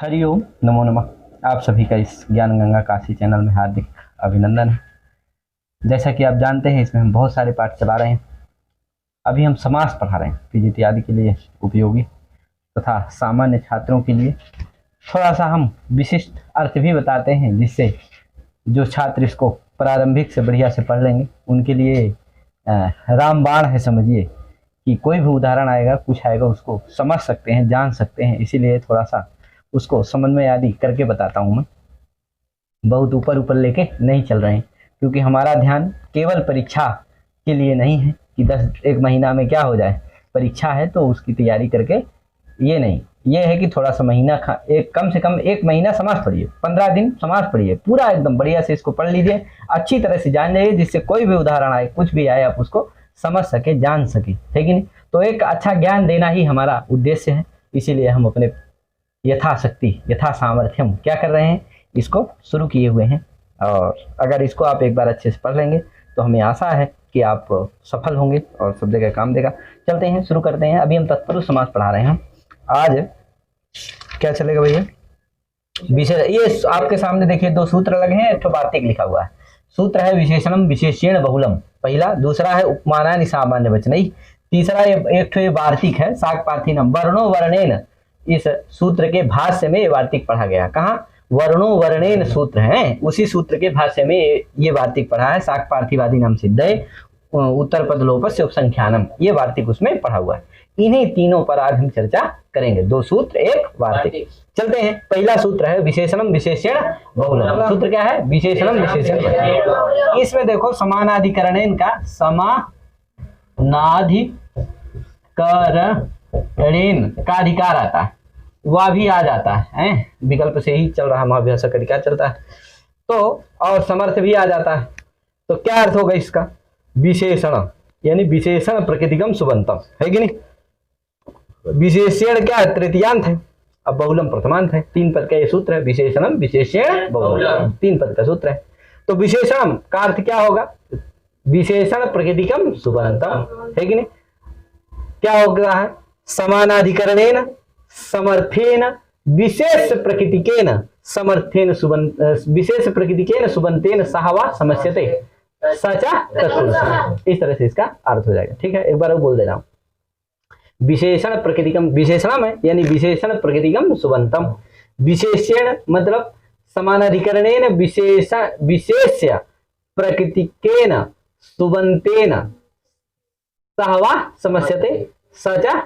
हरिओम नमो नमः। आप सभी का इस ज्ञान गंगा काशी चैनल में हार्दिक अभिनंदन है। जैसा कि आप जानते हैं, इसमें हम बहुत सारे पाठ चला रहे हैं। अभी हम समास पढ़ा रहे हैं पीजीटी आदि के लिए उपयोगी तथा सामान्य छात्रों के लिए थोड़ा सा हम विशिष्ट अर्थ भी बताते हैं, जिससे जो छात्र इसको प्रारंभिक से बढ़िया से पढ़ लेंगे उनके लिए रामबाण है। समझिए कि कोई भी उदाहरण आएगा, कुछ आएगा, उसको समझ सकते हैं, जान सकते हैं। इसीलिए थोड़ा सा उसको समन्वय आदि करके बताता हूँ मैं। बहुत ऊपर ऊपर लेके नहीं चल रहे हैं, क्योंकि हमारा ध्यान केवल परीक्षा के लिए नहीं है कि 1 महीना में क्या हो जाए। परीक्षा है तो उसकी तैयारी करके ये नहीं, ये है कि थोड़ा सा महीना कम से कम 1 महीना समाज पढ़िए, 15 दिन समाज पढ़िए, पूरा एकदम बढ़िया से इसको पढ़ लीजिए, अच्छी तरह से जान जाइए, जिससे कोई भी उदाहरण आए, कुछ भी आए, आप उसको समझ सके, जान सके, है कि नहीं। तो एक अच्छा ज्ञान देना ही हमारा उद्देश्य है। इसीलिए हम अपने यथाशक्ति यथा सामर्थ्यम क्या कर रहे हैं, इसको शुरू किए हुए हैं। और अगर इसको आप एक बार अच्छे से पढ़ लेंगे तो हमें आशा है कि आप सफल होंगे और सब जगह काम देगा। चलते हैं, शुरू करते हैं। अभी हम तत्पुरुष समास पढ़ा रहे हैं। आज क्या चलेगा भैया, विशेष, ये आपके सामने देखिए 2 सूत्र लगे हैं, एक तो वार्तिक लिखा हुआ है। सूत्र है विशेषणम विशेष्येण बहुलम, पहला। दूसरा है उपमानानि सामान्य वचनैः। तीसरा एक तो वार्तिक है शाक पार्थिनम वर्णो वर्णेन। इस सूत्र के भाष्य में ये वार्तिक पढ़ा गया। कहाँ? वर्णो वर्णेन सूत्र है, उसी सूत्र के भाष्य में ये वार्तिक पढ़ा है। शाक पार्थिवादी नाम सिद्धे उत्तर पद लोपस्य उपसंख्यानम, ये वार्तिक उसमें पढ़ा हुआ है। इन्हीं तीनों पर आज हम चर्चा करेंगे। 2 सूत्र, एक वार्तिक। चलते हैं। पहला सूत्र है विशेषणम विशेष्येण बहुलम। सूत्र क्या है? विशेषणम विशेष्येण। इसमें देखो समानाधिकरणेन का समानाधिकरणेन का अधिकार आता है, वह भी आ जाता है, विकल्प से ही चल रहा, महाभ्यास का अधिकार चलता है तो, और समर्थ भी आ जाता है। तो क्या अर्थ होगा इसका? विशेषण यानी विशेषण प्रकृतिकम सुबंतम, है कि नहीं। विशेषण क्या है? तृतीयांत है, अब बहुलम प्रथमांत है। 3 पद का ये सूत्र है, विशेषणम विशेष्येण बहुलम, 3 पद का सूत्र है। तो विशेषण का अर्थ क्या होगा? विशेषण प्रकृतिकम सुबंतम, है कि नहीं। क्या होगा है? समानाधिकरणेन समर्थेन विशेष प्रकृतिकेन समर्थेन सुबंत, विशेष प्रकृतिकेन सुबंतेन सहवा समस्यते सचा तत्पुरुष। इस तरह से इसका अर्थ हो जाएगा। ठीक है, एक बार बोल दे रहा हूं। विशेषण प्रकृतिकम, विशेषणम है यानी विशेषण प्रकृतिकम सुबंतम। विशेष्येण मतलब समानाधिकरणेन विशेष्य प्रकृतिकेन सुबंतेन सहवा समस्यते सचा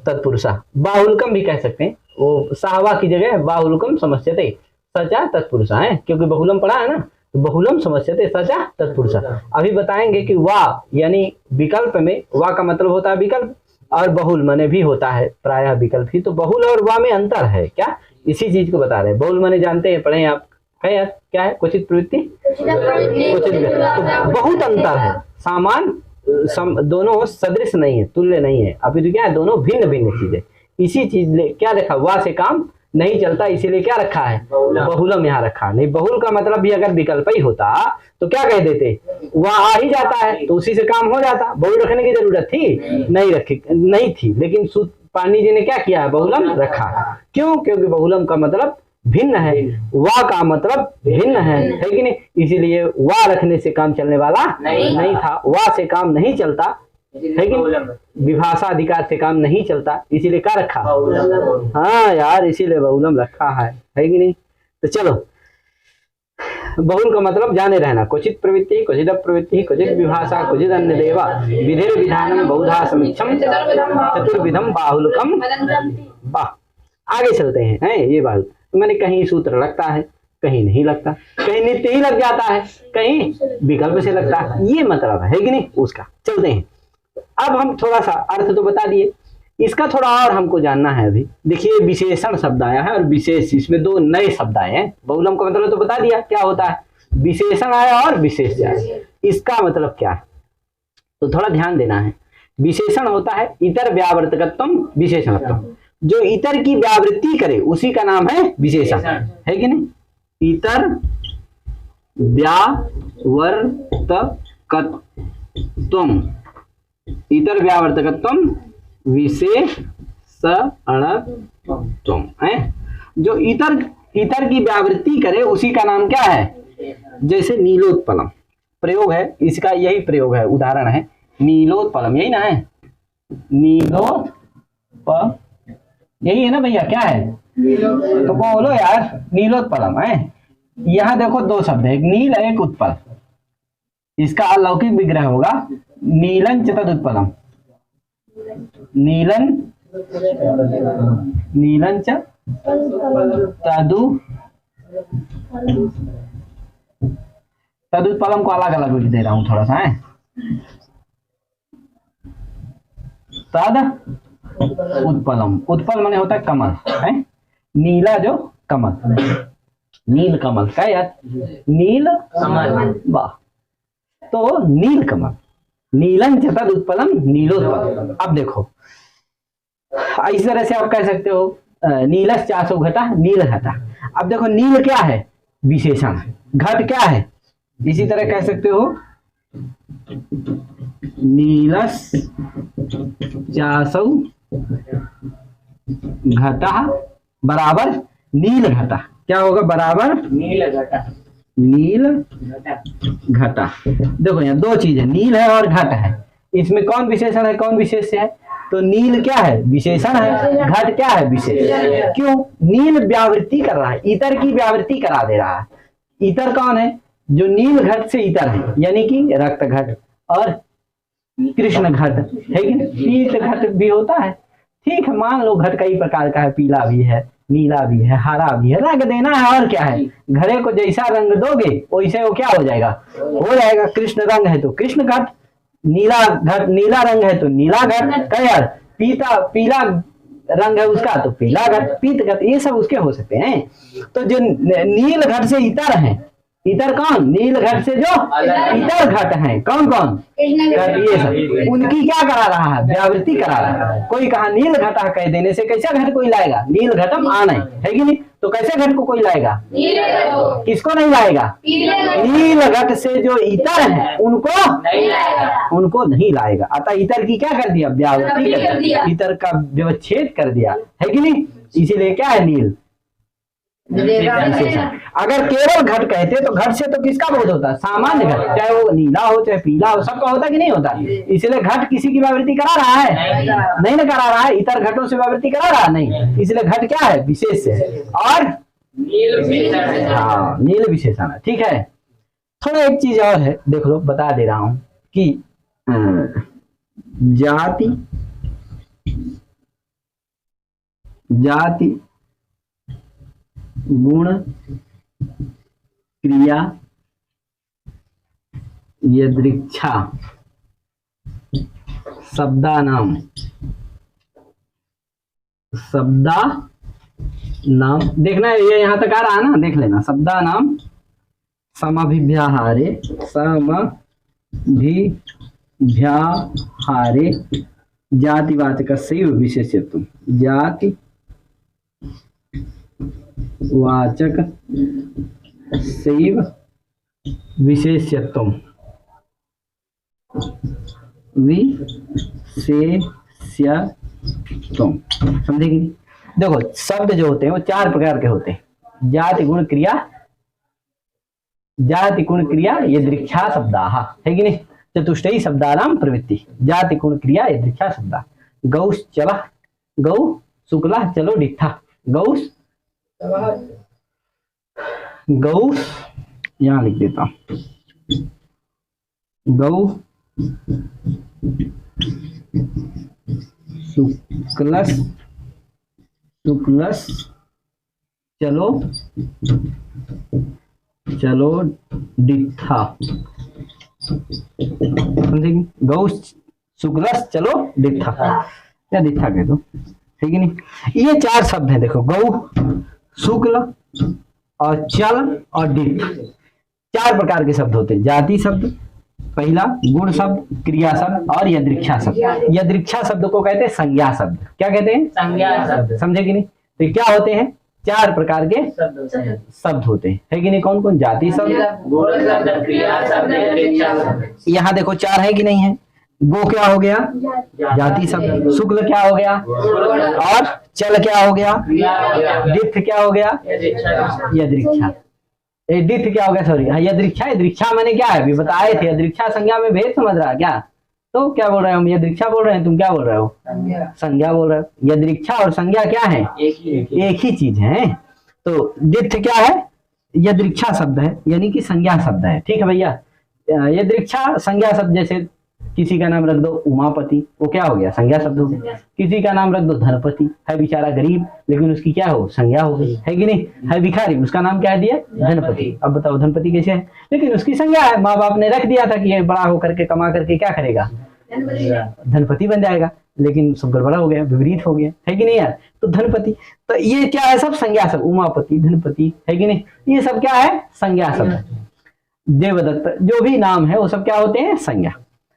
तत्पुरुषा। बाहुलकम भी कह सकते हैं, वो सहवा की जगह बाहुलकम समस्यते सचा तत्पुरुषा है, क्योंकि बहुलम पढ़ा है ना, तो बहुलम समस्यते सचा तत्पुरुषा। अभी बताएंगे कि वा यानी विकल्प में, वा का मतलब होता है विकल्प, और बहुल माने भी होता है प्रायः विकल्प ही। तो बहुल और वा में अंतर है क्या, इसी चीज को बता रहे हैं। बहुल माने जानते हैं, पढ़े आप, है यार, क्या है? क्वचित प्रवृत्ति, तो बहुत अंतर है। सामान दोनों सदृश नहीं है, तुल्य नहीं है, अभी तो क्या है, दोनों भिन्न भिन्न चीजें। इसी चीज क्या रखा, वा से काम नहीं चलता, इसीलिए क्या रखा है? बहुलम यहाँ रखा। नहीं, बहुल का मतलब भी अगर विकल्प ही होता तो क्या कह देते, वह आ ही जाता है तो उसी से काम हो जाता। बहुल रखने की जरूरत थी नहीं थी, लेकिन पानी जी ने क्या किया है? बहुलम रखा। क्यों? क्योंकि बहुलम का मतलब भिन्न है, वा का मतलब भिन्न है कि नहीं। इसीलिए वा रखने से काम चलने वाला नहीं था, वा से काम नहीं चलता, है कि विभाषा अधिकार से काम नहीं चलता, इसीलिए क्या रखा? हाँ यार, इसीलिए बहुलम रखा है कि नहीं। तो चलो, बहुल का मतलब जाने रहना। क्वचित प्रवृत्ति, क्वचित अप्रवृत्ति, क्वचित विभाषा, क्वचित अन्य देवा विधेर विधानम बहुधा समीक्षम चतुर्विधम बाहुलकम। वाह, आगे चलते हैं। ये बात तो मैंने कहीं सूत्र लगता है, कहीं नहीं लगता, कहीं नित्य ही लग जाता है, कहीं विकल्प से लगता है, ये मतलब है कि नहीं उसका। चलते हैं। अब हम थोड़ा सा अर्थ तो बता दिए, इसका थोड़ा और हमको जानना है। अभी देखिए, विशेषण शब्द आया है और विशेष, इसमें 2 नए शब्द आए हैं। बहुलम का मतलब तो बता दिया क्या होता है, विशेषण आया और विशेष आया। इसका मतलब क्या है तो थोड़ा ध्यान देना है। विशेषण होता है इतर व्यावर्तकत्वम विशेषणत्वम, जो इतर की व्यावृत्ति करे उसी का नाम है विशेषण, है कि नहीं। इतर व्यावर्तकत्वम, इतर व्यावर्तकत्वम विशेषणत्वम है। जो इतर की व्यावृत्ति करे उसी का नाम क्या है? जैसे नीलोत्पलम प्रयोग है, इसका यही प्रयोग है, उदाहरण है नीलोत्पलम, यही ना है नीलोत्पलम, यही है ना भैया, क्या है? तो बोलो यार, नीलोत्पलम है। यहाँ देखो दो शब्द है, एक नील है एक उत्पल, इसका अलौकिक विग्रह होगा नीलन च तदुत्पलम, नीलन च तदुत्पलम को अलग अलग लिख दे रहा हूं थोड़ा सा है। तद उत्पलम, उत्पल माने होता है कमल है, नीला जो कमल, नील कमल क्या यार? नील कमल, वाह। तो नील कमल, नीलन च तदुत्पलम नीलोत्पल। अब देखो इस तरह से आप कह सकते हो नीलस चासो घटा नील घटा। अब देखो नील क्या है? विशेषण है, घट क्या है? इसी तरह कह सकते हो नीलस चासौ घटा बराबर नील घटा, क्या होगा? बराबर नील घटा, नील घटा। देखो यहाँ दो चीज है, नील है और घट है, इसमें कौन विशेषण है कौन विशेष्य है? तो नील क्या है? विशेषण है, घट क्या है? विशेष। क्यों? नील व्यावृत्ति कर रहा है, इतर की व्यावृत्ति करा दे रहा है। इतर कौन है? जो नील घट से इतर है, यानी कि रक्त घट और कृष्ण घट है कि पीत घट भी होता है। ठीक है, मान लो घट कई प्रकार का है, पीला भी है, नीला भी है, हरा भी है, रंग देना है और क्या है? घड़े को जैसा रंग दोगे वैसे वो क्या हो जाएगा? हो जाएगा। कृष्ण रंग है तो कृष्ण घट, नीला घट, नीला रंग है तो नीला घट, क्या यार? पीला रंग है उसका तो पीला घट, पीत घट, ये सब उसके हो सकते हैं। तो जो नील घट से इतर है, इतर कौन? नील घट से जो इतर घट हैं, कौन कौन? ये सब उनकी क्या करा रहा है? व्यावृत्ति करा रहा है। कोई कहा नील घटा कह देने से कैसा घट कोई लाएगा? नील घटम आना है कि नहीं? तो कैसे घट को कोई लाएगा? किसको नहीं लाएगा? नील घट से जो इतर है उनको नहीं लाएगा। अतः इतर की क्या कर दिया? व्यावृत्ति कर दिया, इतर का व्यवच्छेद कर दिया, है कि नहीं? इसीलिए क्या है? नील। अगर केवल घट कहते तो घट से तो किसका बोध होता? सामान्य घट, चाहे वो नीला हो चाहे पीला हो, सबका होता कि नहीं होता? इसलिए घट किसी की व्यावृत्ति करा रहा है? नहीं ना करा रहा है। इतर घटों से व्यावृत्ति करा रहा नहीं, इसलिए घट क्या है? विशेष है और हाँ नील विशेषण है। ठीक है, थोड़ा एक चीज और है, देख लो बता दे रहा हूं कि जाति गुण क्रिया यदृच्छा शब्दानाम देखना है, ये यहां तक आ रहा है ना? देख लेना। शब्दानाम समभिव्याहारे जातिवाचकस्य विशेष्यत्वम्, जाति वाचक सैव विशेष्यत्वम्, समझेगी? देखो शब्द जो होते हैं वो चार प्रकार के होते हैं, जाति गुण क्रिया यदृच्छा शब्दाः, है कि नहीं? चतुष्टयी शब्दानां प्रवृत्ति, जाति गुण क्रिया यदृच्छा शब्दा। गौ शुक्ला चलो डिठा, गौ यहां लिख देता हूं, गौ शुक्लस चलो डिठा, समझेगी? गौ शुक्लस चलो डिठा या डिठा कह दो, ठीक है नहीं? ये चार शब्द हैं, देखो गौ शुक्ल और चल और डिठ, चार प्रकार के शब्द होते हैं। जाति शब्द पहला, गुण शब्द, क्रिया शब्द और यदृच्छा शब्द। यदृच्छा शब्द को कहते हैं संज्ञा शब्द। क्या कहते हैं? संज्ञा शब्द। समझे कि नहीं? तो क्या होते हैं? चार प्रकार के शब्द होते हैं, है कि नहीं? कौन कौन? जाति शब्द, गुण शब्द, क्रिया शब्द, यदृच्छा शब्द। यहाँ देखो चार है कि नहीं है? गो क्या हो गया? जाति शब्द। शुक्ल क्या हो गया? और चल क्या हो गया, दिथ क्या हो गया, यदृक्षा। दिथ क्या हो गया, सॉरी, यदृक्षा। यदृक्षा मैंने क्या है अभी बताए थे, यदृक्षा संज्ञा में भेद समझ रहा क्या? तो क्या बोल रहे हो हम, यदृक्षा बोल रहे हैं, तुम क्या बोल रहे हो, संज्ञा बोल रहे हो। यदृक्षा और संज्ञा क्या है, एक ही चीज है। तो दिथ क्या है, यदृक्षा शब्द है, यानी कि संज्ञा शब्द है। ठीक है भैया, यदृक्षा संज्ञा शब्द, जैसे किसी का नाम रख दो उमापति, वो क्या हो गया, संज्ञा शब्द हो गया। किसी का नाम रख दो धनपति, है बेचारा गरीब, लेकिन उसकी क्या हो, संज्ञा हो गई, है कि नहीं। है भिखारी, उसका नाम क्या दिया, धनपति। अब बताओ धनपति कैसे है, लेकिन उसकी संज्ञा है, माँ बाप ने रख दिया था कि ये बड़ा होकर के कमा करके क्या करेगा, धनपति बन जाएगा, लेकिन सब गड़बड़ा हो गया, विपरीत हो गया, है कि नहीं यार। तो धनपति, तो ये क्या है, सब संज्ञा शब्द, उमापति, धनपति, है कि नहीं, ये सब क्या है, संज्ञा शब्द। देवदत्त, जो भी नाम है वो सब क्या होते हैं, संज्ञा।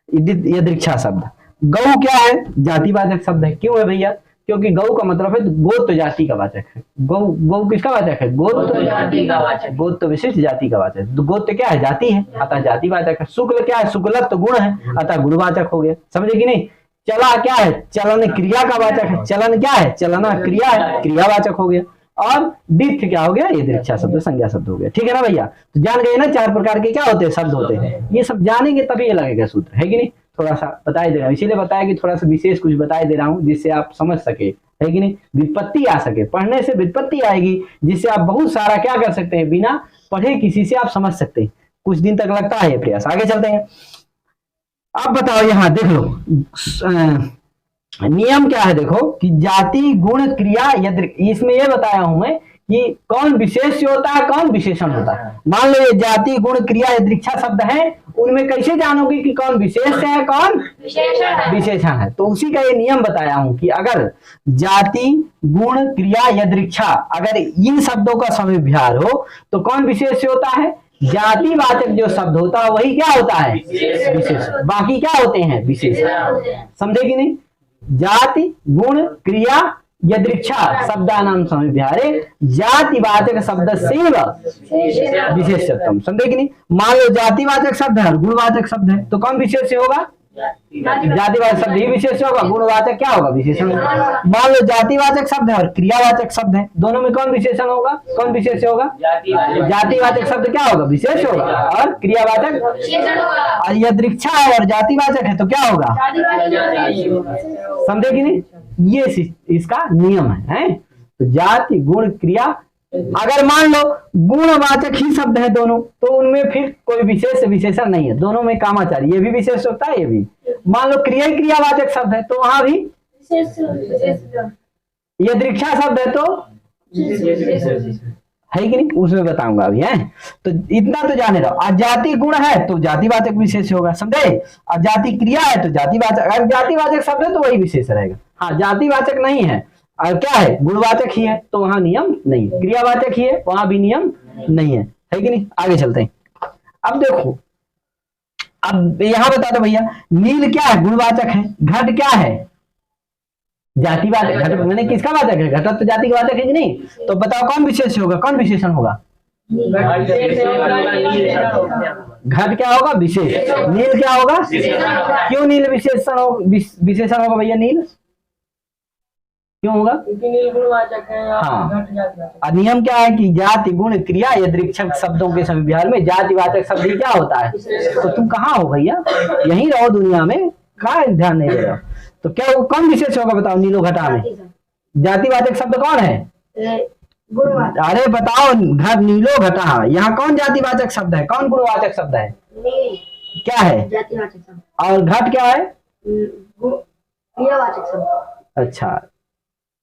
यदृक्षा शब्द। गौ क्या है, जातिवाचक शब्द है। क्यों है भैया, क्योंकि गौ का मतलब है गोत्र जाति का वाचक है। गौ, गौ किसका वाचक है, गोत्र जाति का वाचक, गोत्र विशिष्ट जाति का वाचक। गोत्र क्या है, जाति है, अतः जातिवाचक है। शुक्ल क्या है, शुक्लत्व गुण है, अतः गुणवाचक हो गया, समझे कि नहीं। चला क्या है, चलन क्रिया का वाचक है, चलन क्या है, चलना क्रिया है, क्रियावाचक हो गया। और दिथ क्या हो गया, यदृक्षा शब्द, संज्ञा शब्द हो गया। ठीक है ना भैया, तो जान गए ना चार प्रकार के क्या होते हैं, शब्द होते हैं। ये सब जानेंगे तभी ये लगेगा सूत्र, है कि नहीं। थोड़ा सा बताए दे रहा हूँ, इसीलिए बताया कि थोड़ा सा विशेष कुछ बताए दे रहा हूँ, जिससे आप समझ सके, है कि नहीं। व्युत्पत्ति आ सके, पढ़ने से व्युत्पत्ति आएगी, जिससे आप बहुत सारा क्या कर सकते हैं, बिना पढ़े किसी से आप समझ सकते हैं। कुछ दिन तक लगता है ये प्रयास। आगे चलते हैं। अब बताओ, यहाँ देख लो नियम क्या है, देखो कि जाति गुण क्रिया इसमें ये बताया हूं मैं कि कौन विशेष होता है, कौन विशेषण होता है। मान लो ये जाति गुण क्रिया यदृक्षा शब्द है, उनमें कैसे जानोगे कि कौन विशेष है, कौन विशेषण है। तो उसी का ये नियम बताया हूं कि अगर जाति गुण क्रिया यदृक्षा, अगर इन शब्दों का समुच्चय हो तो कौन विशेष होता है, जातिवाचक जो शब्द होता है वही क्या होता है, विशेष। बाकी क्या होते हैं, विशेष। समझे कि नहीं। जाति गुण क्रिया यदृक्षा शब्दानाम समुच्चयारे जातिवाचक शब्द से विशेषत्वम। समझे कि नहीं। मान लो जातिवाचक शब्द है और गुणवाचक शब्द है, तो कौन विशेष होगा, जातिवाचक शब्द ही विशेष होगा, गुणवाचक क्या होगा, विशेषण। मान लो जातिवाचक शब्द है और क्रियावाचक शब्द है, दोनों में कौन विशेषण होगा, कौन विशेष होगा, जातिवाचक शब्द क्या होगा, विशेष होगा, और क्रियावाचक। यदृक्षा है और जातिवाचक है तो क्या होगा, समझे कि नहीं। ये इसका नियम है। तो जाति गुण क्रिया, अगर मान लो गुणवाचक ही शब्द है दोनों, तो उनमें फिर कोई विशेष विशेषण नहीं है, दोनों में कामाचारी, ये भी विशेष होता है, ये भी। मान लो क्रिया ही क्रियावाचक शब्द है तो वहां भी यदृक्षा शब्द है तो है कि नहीं, उसमें बताऊंगा अभी, है। तो इतना तो जाने रहो। जाति गुण है तो जातिवाचक विशेष होगा, समझे। और जाति क्रिया है तो जातिवाचक, अगर जातिवाचक शब्द है तो वही विशेष रहेगा। हाँ, जातिवाचक नहीं है और क्या है, गुणवाचक ही है तो वहां नियम नहीं, क्रियावाचक ही है वहां भी नियम नहीं है कि नहीं। आगे चलते हैं। अब देखो, अब यहां बता दो भैया, नील क्या है, गुणवाचक है। घट क्या है, जातिवाचक। घट मैंने किसका वाचक है, घटत तो जाति का वाचक है कि नहीं। तो बताओ कौन विशेष होगा, कौन विशेषण होगा, घट क्या होगा, विशेष। नील क्या होगा, क्यों नील विशेषण होगा भैया, नील क्यों होगा, नील गुणवाचक है। हाँ, नियम क्या है कि जाति गुण क्रिया यदृक्षक शब्दों के समुच्चय में जातिवाचक शब्द ही क्या होता है। तो तुम कहाँ हो भैया, यहीं रहो दुनिया में, कहाँ ध्यान नहीं दे रहे हो। तो क्या कौन विशेष होगा बताओ, नीलो घटा में जातिवाचक शब्द कौन है, अरे बताओ, घर नीलो घटा, यहाँ कौन जातिवाचक शब्द है, कौन गुणवाचक शब्द है, क्या है, जातिवाचक शब्द। और घट क्या है, क्रियावाचक शब्द। अच्छा,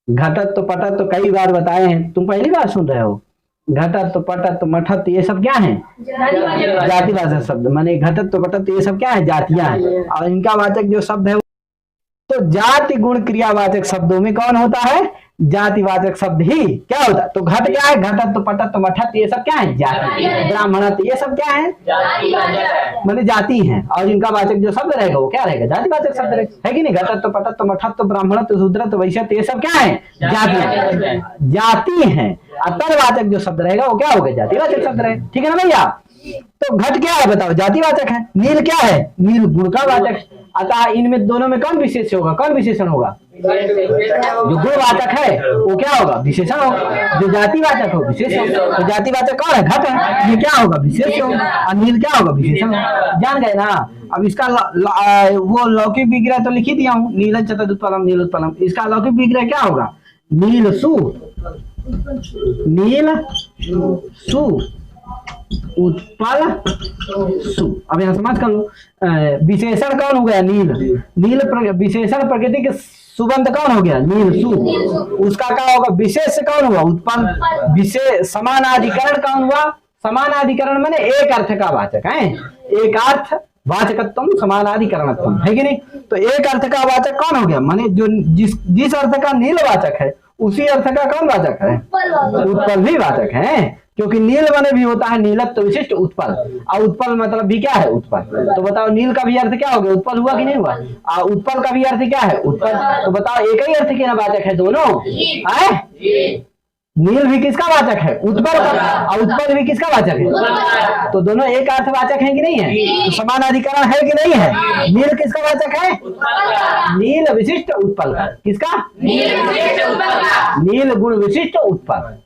घटत तो पटत तो कई बार बताए हैं, तुम पहली बार सुन रहे हो। घटत तो पटत तो मठत ये सब क्या है, जातिवाचक शब्द। माने घटत तो पटत ये सब क्या है, जातियां हैं। और इनका वाचक जो शब्द है, तो जाति गुण क्रियावाचक शब्दों में कौन होता है, जातिवाचक शब्द ही क्या होता है। तो घट क्या है, घटत तो पटत तो मठत ये सब क्या है, जाति। ब्राह्मणत ये सब क्या है, मतलब जाति है। और इनका वाचक जो शब्द रहेगा वो क्या रहेगा, जातिवाचक शब्द रहेगा, है कि नहीं। घटत तो पटत तो मठत तो ब्राह्मणत तो शूद्रत तो वैश्यत ये सब क्या है, जाति, जाति है। अतर्वाचक जो शब्द रहेगा वो क्या होगा, जातिवाचक शब्द रहेगा। ठीक है ना भैया। तो घट क्या है बताओ, जातिवाचक है। नील क्या है, नील गुण का वाचक। अतः इनमें दोनों में कौन विशेष होगा, कौन विशेषण होगा? जो गुणवाचक है वो क्या होगा? विशेषण होगा। जो जातिवाचक हो विशेष होगा। तो जातिवाचक कौन है? घट है, ये क्या होगा? विशेष होगा। और नील क्या होगा? विशेषण होगा। जान गए ना। अब इसका वो लौकिक विग्रह तो लिख ही दिया हूँ, नील चतुरुत्पलम नील उत्पलम। इसका लौकिक विग्रह क्या होगा? नील सु, नील सु उत्पल सु। अब यहाँ समाज कर लो। विशेषण कौन हो गया? नील। नील विशेषण प्रकृति के सुबंध कौन हो गया? नील सु। उसका क्या होगा? विशेष कौन हुआ? उत्पल। विशेष समानाधिकरण कौन हुआ? समानाधिकरण माने एक अर्थ का वाचक है, एक अर्थ वाचकत्व समानाधिकरणत्व है कि नहीं? तो एक अर्थ का वाचक कौन हो गया? माने जो जिस अर्थ का नील वाचक है उसी अर्थ का कौन वाचक है? उत्पल भी वाचक है, क्योंकि नील माने भी होता है नीलत्व विशिष्ट उत्पल, और उत्पल मतलब भी क्या है? उत्पल। तो बताओ नील का भी अर्थ क्या हो गया? उत्पल हुआ कि नहीं हुआ? और उत्पल का भी अर्थ क्या है? उत्पल। तो बताओ एक ही अर्थ के ना वाचक है दोनों है? नील भी किसका वाचक है? उत्पल का। और उत्पल भी किसका वाचक है? तो दोनों एक अर्थ वाचक है कि नहीं है? तो समान अधिकरण है कि नहीं है? नील किसका वाचक है? नील विशिष्ट उत्पल का। किसका? नील गुण विशिष्ट उत्पल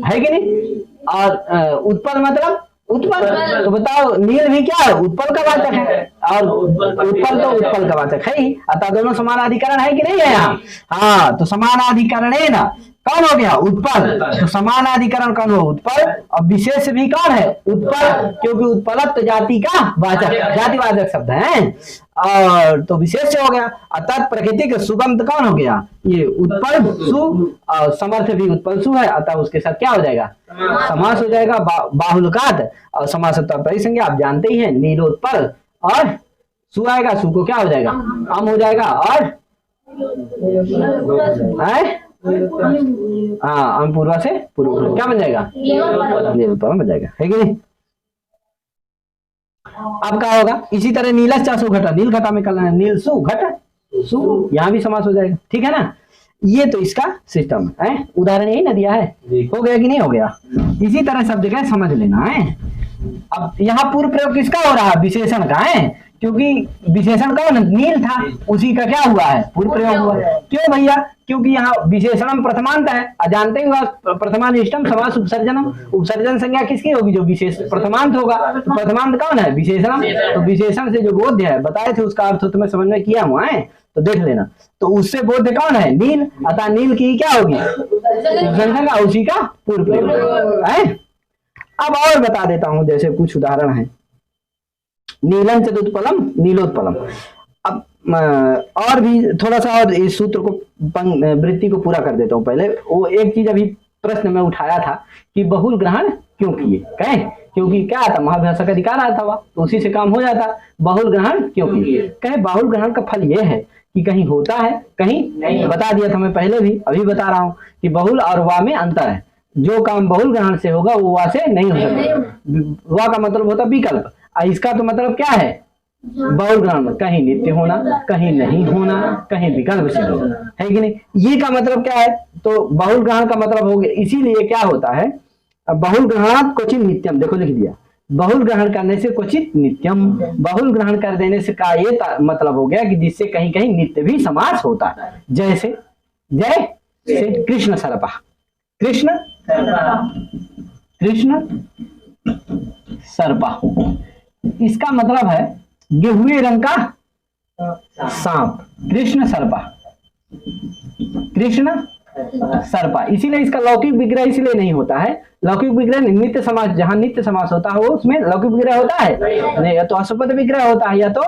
है कि नहीं? और उत्पल मतलब उत्पल। तो बताओ नील भी क्या है? उत्पल का वाचक है, और उत्पल तो उत्पल का वाचक है ही। अतः दोनों समानाधिकरण है कि नहीं है यहाँ? हाँ, तो समानाधिकरण है ना, कौन हो गया? उत्पल। तो समानाधिकरण कौन हो? उत्पल। और विशेष भी कौन है? उत्पल, क्योंकि उत्पलत्व जाति का वाचक, जातिवाचक शब्द है। और तो विशेष हो गया। अतः प्रकृति के सुबंध कौन हो गया? ये उत्पल सु, और समर्थ भी उत्पल सु है, अतः उसके साथ क्या हो जाएगा? समास हो जाएगा। बाहुल्यकात और समास परिसंज्ञा आप जानते ही है, नीलोत्पल और सु आएगा, सु को क्या हो जाएगा? अम हो जाएगा। और हाँ, अम पूर्वा से पूर्व क्या बन जाएगा? नीलोत्पलम बन जाएगा, है कि नहीं? अब क्या होगा? इसी तरह नीलस चासु घटा, नील घटा में कल नील सु घट सु, यहाँ भी समास हो जाएगा। ठीक है ना? ये तो इसका सिस्टम है। उदाहरण यही ना दिया है, हो गया कि नहीं हो गया? इसी तरह सब जगह समझ लेना है। अब यहाँ पूर्व प्रयोग किसका हो रहा है? विशेषण का है, क्योंकि विशेषण कौन? नील था, उसी का क्या हुआ है? पूर्व प्रयोग हुआ। क्यों भैया? क्योंकि यहाँ विशेषणम प्रथमांत है, जानते ही प्रथमानिष्टम समास उपसर्जनम। उपसर्जन संज्ञा किसकी होगी? जो विशेष प्रथमांत होगा। तो प्रथमांत कौन है? विशेषणम। तो विशेषण से जो बोध्य है बताए थे, उसका अर्थ तुम्हें समझ में किया हुआ है, तो देख लेना। तो उससे बोध्य कौन है? नील। अतः नील की क्या होगी? उपसर्जन, उसी का पूर्व प्रयोग है। अब और बता देता हूं, जैसे कुछ उदाहरण है। नीलम चतुत्पलम नीलोत्पलम। अब और भी थोड़ा सा और इस सूत्र को वृत्ति को पूरा कर देता हूं। पहले वो एक चीज अभी प्रश्न में उठाया था कि बहुल ग्रहण क्यों किए? कहे क्योंकि क्या आता? महाभ्यासक अधिकार आता हुआ, तो उसी से काम हो जाता। बहुल ग्रहण क्यों किए? कहे बहुल ग्रहण का फल ये है कि कहीं होता है, कहीं नहीं। बता दिया था मैं पहले भी, अभी बता रहा हूँ कि बहुल और वा में अंतर है। जो काम बहुल ग्रहण से होगा वो वा से नहीं हो सकता। वा का मतलब होता विकल्प, इसका तो मतलब क्या है? बहुल ग्रहण, कहीं नित्य होना, कहीं नहीं होना, कहीं विकल्प से होना, है कि नहीं? ये का मतलब क्या है? तो बहुल ग्रहण का मतलब हो गया। इसीलिए क्या होता है? बहुल ग्रहणात् क्वचित नित्यम, देखो लिख दिया, बहुल ग्रहण करने से क्वचित नित्यम। बहुल ग्रहण कर देने से का ये मतलब हो गया कि जिससे कहीं कहीं नित्य भी समास होता है। जैसे जय कृष्ण सर्पा, कृष्ण कृष्ण सर्पा, इसका मतलब है गेहुए रंग का सांप। कृष्ण सर्पा, कृष्ण सर्पा। इसीलिए इसका लौकिक विग्रह इसलिए नहीं होता है। लौकिक विग्रह नित्य समास, जहां नित्य समास होता है वो उसमें लौकिक विग्रह होता है नहीं, या तो अशुपद विग्रह होता है या तो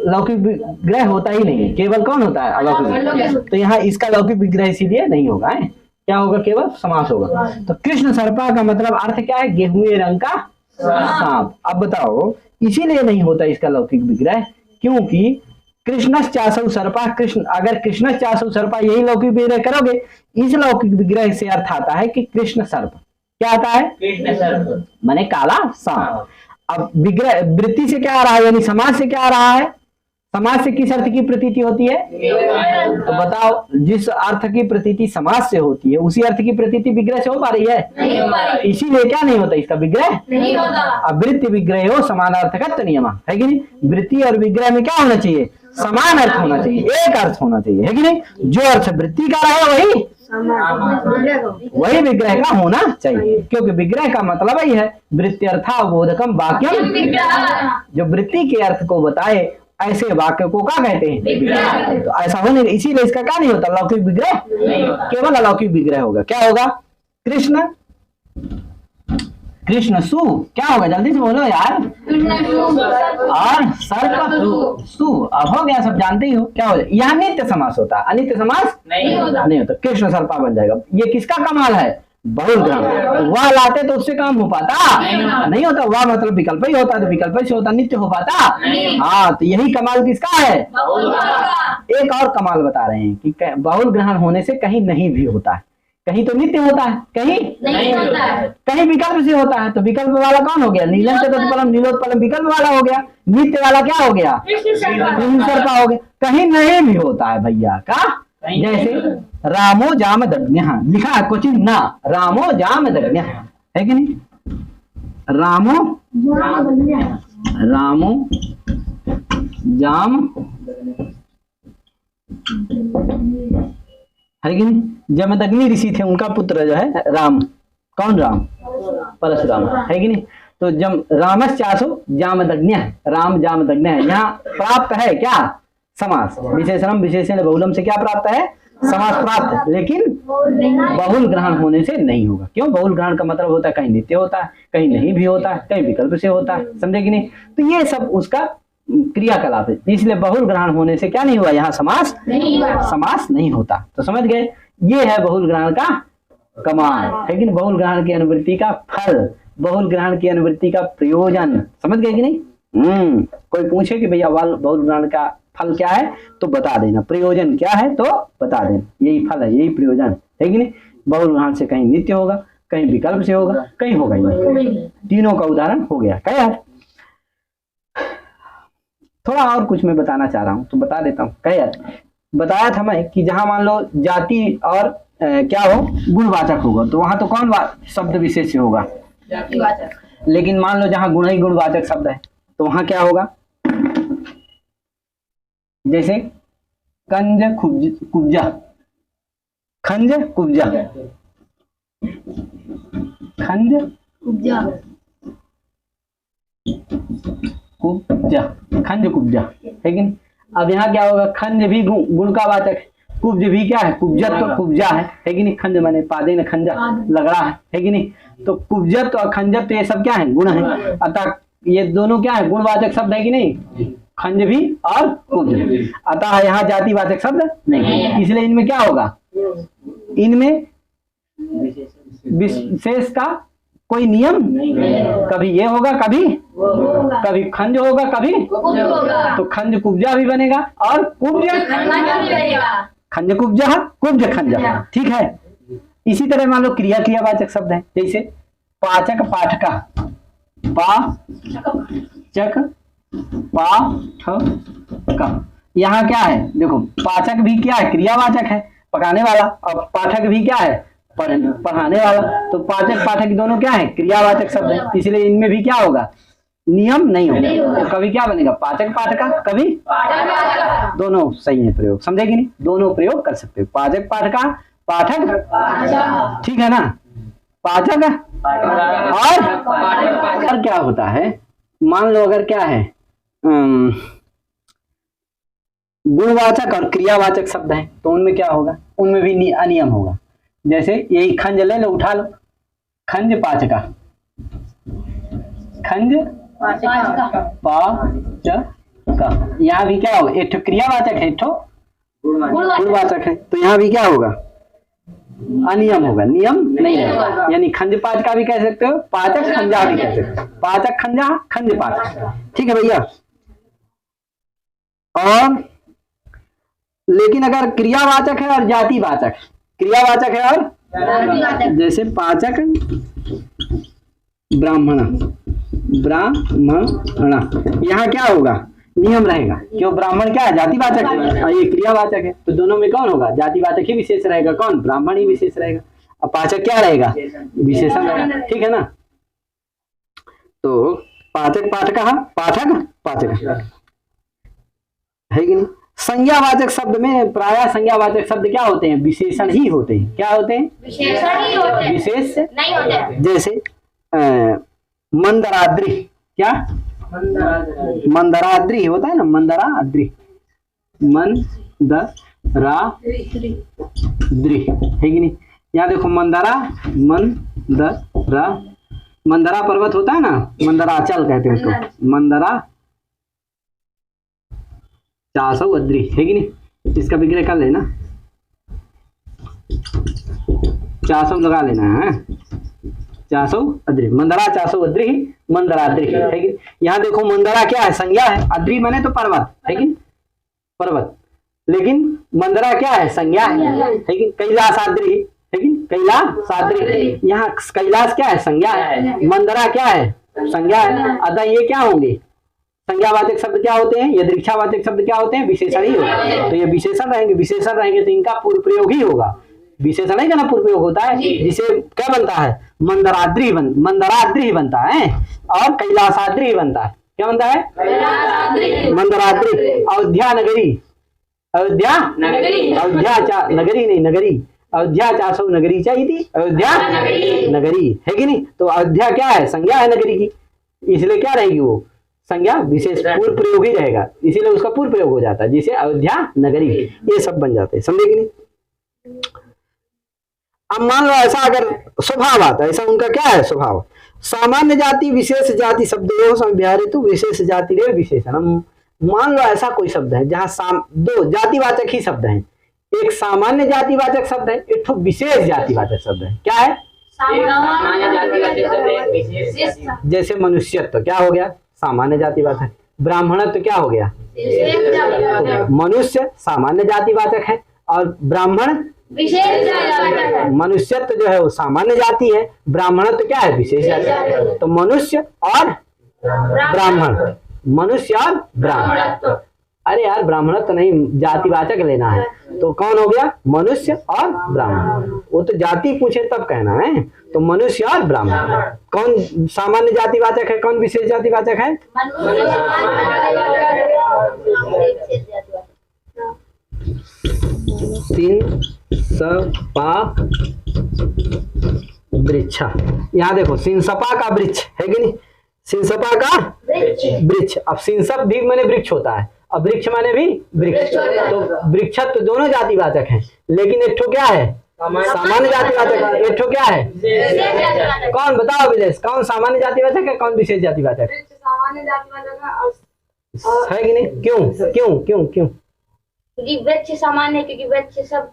लौकिक विग्रह होता ही नहीं है। केवल कौन होता है? अलौकिक। तो यहाँ इसका लौकिक विग्रह इसीलिए नहीं होगा है। क्या होगा? केवल समास होगा। तो कृष्ण सर्पा का मतलब अर्थ क्या है? गेहुए रंग का सांप। अब बताओ, इसीलिए नहीं होता इसका लौकिक विग्रह क्योंकि कृष्णश्चासौ सर्पा, कृष्ण, अगर कृष्णश्चासौ सर्पा यही लौकिक विग्रह करोगे, इस लौकिक विग्रह से अर्थ आता है कि कृष्ण सर्प। क्या आता है? कृष्ण सर्प माने काला सांप। अब विग्रह वृत्ति से क्या आ रहा है? यानी समाज से क्या आ रहा है? समास से किस अर्थ की प्रतीति होती है? तो बताओ, जिस अर्थ की प्रतीति समास से होती है उसी अर्थ की प्रतीति विग्रह से हो पा रही है? इसीलिए क्या नहीं होता इसका विग्रह नहीं होता। अब वृत्ति विग्रह हो समानार्थकत्व नियम है कि नहीं? वृत्ति और विग्रह में क्या होना चाहिए? समान अर्थ होना चाहिए, एक अर्थ होना चाहिए, है कि नहीं? जो अर्थ वृत्ति का है वही विग्रह का होना चाहिए, क्योंकि विग्रह का मतलब ही है वृत्त्यर्थावबोधकम वाक्यम। जो वृत्ति के अर्थ को बताए ऐसे वाक्य को क्या कहते हैं? तो ऐसा होने, इसीलिए इसका क्या नहीं होता? लौकिक विग्रह, केवल अलौकिक विग्रह होगा। क्या होगा? कृष्ण कृष्ण सु क्या होगा? जल्दी से बोलो यार। और सर्प सु, अब हो गया, सब जानते ही हो। क्या हो जाए? यहाँ नित्य समास होता है, अनित्य समास नहीं होता। कृष्ण सर्पा बन जाएगा। ये किसका कमाल है? बहुल ग्रहण। वह लाते तो उससे काम हो पाता नहीं होता। वह मतलब विकल्प ही होता, तो विकल्प से होता, नित्य हो पाता। हाँ, तो यही कमाल किसका है? एक और कमाल बता रहे हैं कि बहुल ग्रहण होने से कहीं नहीं भी होता है। कहीं तो नित्य होता है, कहीं नहीं होता है, कहीं विकल्प से होता है। तो विकल्प वाला कौन हो गया? नीलम चतुष्फलम नीलोत्पलम विकल्प वाला हो गया। नित्य वाला क्या हो गया? कृष्ण हो गया। कहीं नहीं भी होता है भैया का, जैसे रामो जामदग्न्य लिखा है क्वचित ना, रामो जामदग्न्य है कि नहीं? रामो जाम है कि नहीं? जमदग्नि ऋषि थे, उनका पुत्र जो है राम। कौन राम? परशुराम, है कि नहीं? तो जम रामश्चासो जामदग्न्य, राम जामदग्न्य है। यहाँ प्राप्त है क्या? समास। विशेषणम विशेषण बहुलम से क्या प्राप्त है? समास प्राप्त है, लेकिन बहुल ग्रहण होने से नहीं होगा। क्यों? बहुल ग्रहण का मतलब होता है कहीं नित्य होता है, कहीं नहीं भी होता है, कहीं विकल्प से होता है। समझे कि नहीं? तो ये सब उसका क्रियाकलाप है, इसलिए बहुल ग्रहण होने से क्या नहीं हुआ? यहाँ समास नहीं होता। तो समझ गए, ये है बहुल ग्रहण का कमाल। लेकिन बहुल ग्रहण की अनुवृत्ति का फल, बहुल ग्रहण की अनुवृत्ति का प्रयोजन, समझ गए कि नहीं? कोई पूछे कि भैया बहुल ग्रहण का फल क्या है, तो बता देना। प्रयोजन क्या है तो बता देना। यही फल है, यही प्रयोजन है कि नहीं? बहुल ग्रहण से कहीं नित्य होगा, कहीं विकल्प से होगा, कहीं होगा ही नहीं। तीनों का उदाहरण हो गया। क्या यार? थोड़ा और कुछ मैं बताना चाह रहा हूँ तो बता देता हूँ। क्या यार? बताया था मैं कि जहां मान लो जाति और क्या हो, गुणवाचक होगा, तो वहां तो कौन शब्द विशेष से होगा? जातिवाचक। लेकिन मान लो जहां गुण ही गुणवाचक शब्द है तो वहां क्या होगा? जैसे कंज कुब्जा, खंज कुब्जा, खंज कुब्जा, खंज कुब्जा, लेकिन अब यहाँ क्या होगा? खंज भी गुण का वाचक है, कुब्ज भी क्या है? कुब्जत तो कुब्जा है कि नहीं? खंज माने पादे न खंजा लग रहा है कि नहीं? तो कुब्जत और खंजत ये सब क्या है? गुण है। अतः ये दोनों क्या है? गुणवाचक शब्द है कि नहीं? खंज भी और कुब्ज। अतः यहाँ जातिवाचक शब्द नहीं, इसलिए इनमें क्या होगा? इनमें विशेष का कोई नियम कभी ये होगा, कभी खंज होगा, कभी तो खंज कुब्जा भी बनेगा और कुब्ज खंज कुब्जा, कुब्ज खंजा। ठीक है। इसी तरह मान लो क्रियावाचक शब्द है, जैसे पाचक पाठका, पाचक पाठका। यहाँ क्या है? देखो, पाचक भी क्या है? क्रियावाचक है, पकाने वाला, और पाठक भी क्या है? पढ़ाने वाला। तो पाचक पाठक दोनों क्या है? क्रियावाचक शब्द है, इसलिए इनमें भी क्या होगा? नियम नहीं होगा। तो कभी क्या बनेगा? पाचक पाठका, कभी दोनों सही है प्रयोग। समझे कि नहीं? दोनों प्रयोग कर सकते हो, पाचक पाठका, पाठक, ठीक है ना? पाचक और क्या होता है? मान लो अगर क्या है गुणवाचक और क्रियावाचक शब्द है तो उनमें क्या होगा? उनमें भी अनियम होगा। जैसे यही खंज ले लो, उठा लो, खंज पाचका, खंज पाचका। यहाँ भी क्या होगा? एक ठो क्रियावाचक है, एक ठो गुणवाचक है, तो यहाँ भी क्या होगा? अनियम होगा, नियम नहीं है। यानी खंज पाचका भी कह सकते हो, पाचक खंजा भी कह सकते हो, पाचक खंजा, खंज पाचक। ठीक है भैया। और लेकिन अगर क्रियावाचक है और जातिवाचक, क्रियावाचक है और जैसे पाचक ब्राह्मण, यहाँ क्या होगा? नियम रहेगा। क्यों? ब्राह्मण क्या है? जातिवाचक है और ये क्रियावाचक है, तो दोनों में कौन होगा? जातिवाचक ही विशेष रहेगा। कौन? ब्राह्मण ही विशेष रहेगा। अब पाचक क्या रहेगा? विशेषण रहेगा। ठीक है ना? तो पाचक पाठक पाठक पाचक है कि नहीं? संज्ञावाचक शब्द में प्रायः संज्ञावाचक शब्द क्या होते हैं? विशेषण ही होते हैं। क्या होते हैं? विशेषण ही होते हैं, विशेष नहीं होते। जैसे मंदराद्रि, क्या? मंदराद्रि होता है ना, मंदराद्रि, मंदराद्रि है कि नहीं? यहाँ देखो मंदरा, मंदरा पर्वत होता है ना, मंदराचल कहते हैं उसको, मंदरा चासौ अद्रि है कि नहीं? इसका विग्रह कर लेना, चासौ लगा लेना है, चासौ अद्रि, मंदरा चासौ अद्रि मंदराद्रि है कि? यहाँ देखो मंदरा क्या है? संज्ञा है। अद्रि माने तो पर्वत है कि? पर्वत। लेकिन मंदरा क्या है? संज्ञा है कि? कैलासाद्रि है कि? कैलासाद्रि, यहाँ कैलाश क्या है? संज्ञा है। मंदरा क्या है? संज्ञा है। अतः ये क्या होंगे? संज्ञावाचक शब्द क्या होते हैं? यदृच्छावाचक शब्द क्या होते हैं? विशेषण ही होते हैं। तो ये विशेषण रहेंगे, विशेषण रहेंगे तो इनका पूर्व प्रयोग ही होगा। विशेषण ही का ना पूर्व प्रयोग होता है, जिसे क्या बनता है? मंदराद्रि बनता है और कैलासाद्रि बनता है। क्या बनता है? मंदराद्रि। अयोध्या नगरी, अयोध्या नगरी नहीं, नगरी, अयोध्या चासौ नगरी चाहिए, अयोध्या नगरी है कि नहीं? तो अयोध्या क्या है? संज्ञा है नगरी की, इसलिए क्या रहेगी? वो संज्ञा विशेष पूर्व प्रयोग ही रहेगा, इसीलिए उसका पूर्व प्रयोग हो जाता है, जिसे अयोध्या नगरी, ये सब बन जाते हैं। समझे कि नहीं? अब मान लो ऐसा अगर स्वभाव आता है, ऐसा उनका क्या है? स्वभाव। सामान्य जाति विशेष जाति शब्दों संव्याहृत विशेष जाति रे विशेषणम। मान लो ऐसा कोई शब्द है जहाँ दो जातिवाचक ही शब्द हैं, एक सामान्य जातिवाचक शब्द है, एक विशेष जातिवाचक शब्द है। क्या है? जैसे मनुष्यत्व क्या हो गया? सामान्य जातिवाचक। ब्राह्मणत्व क्या हो गया? तो मनुष्य सामान्य जातिवाचक है और ब्राह्मण विशेष जातिवाचक है। मनुष्यत्व जो है वो सामान्य जाति है, ब्राह्मणत्व क्या है? विशेष जाति। तो मनुष्य और ब्राह्मण, मनुष्य और ब्राह्मण। अरे यार ब्राह्मणत्व नहीं, जातिवाचक लेना है, तो कौन हो गया? मनुष्य और ब्राह्मण। वो तो जाति पूछे तब कहना है, तो मनुष्य और ब्राह्मण। कौन सामान्य जातिवाचक है, कौन विशेष जातिवाचक है? सिन सपा वृक्षा। यहाँ देखो सिंसपा का वृक्ष है कि नहीं? सिंसपा का वृक्ष। अब सिंसप भी माने वृक्ष होता है, अब वृक्ष माने भी वृक्ष, तो वृक्षत्व दोनों जातिवाचक हैं, लेकिन एक ठो क्या है? सामान्य जातिवाचक। एक ठो क्या है? कौन बताओ विलेश, कौन सामान्य जातिवाचक है, कौन विशेष जातिवाचक है? सामान्य जातिवाचक है कि नहीं? क्यों क्यों क्यों क्यों? क्योंकि वृक्ष सामान्य है, क्योंकि वृक्ष सब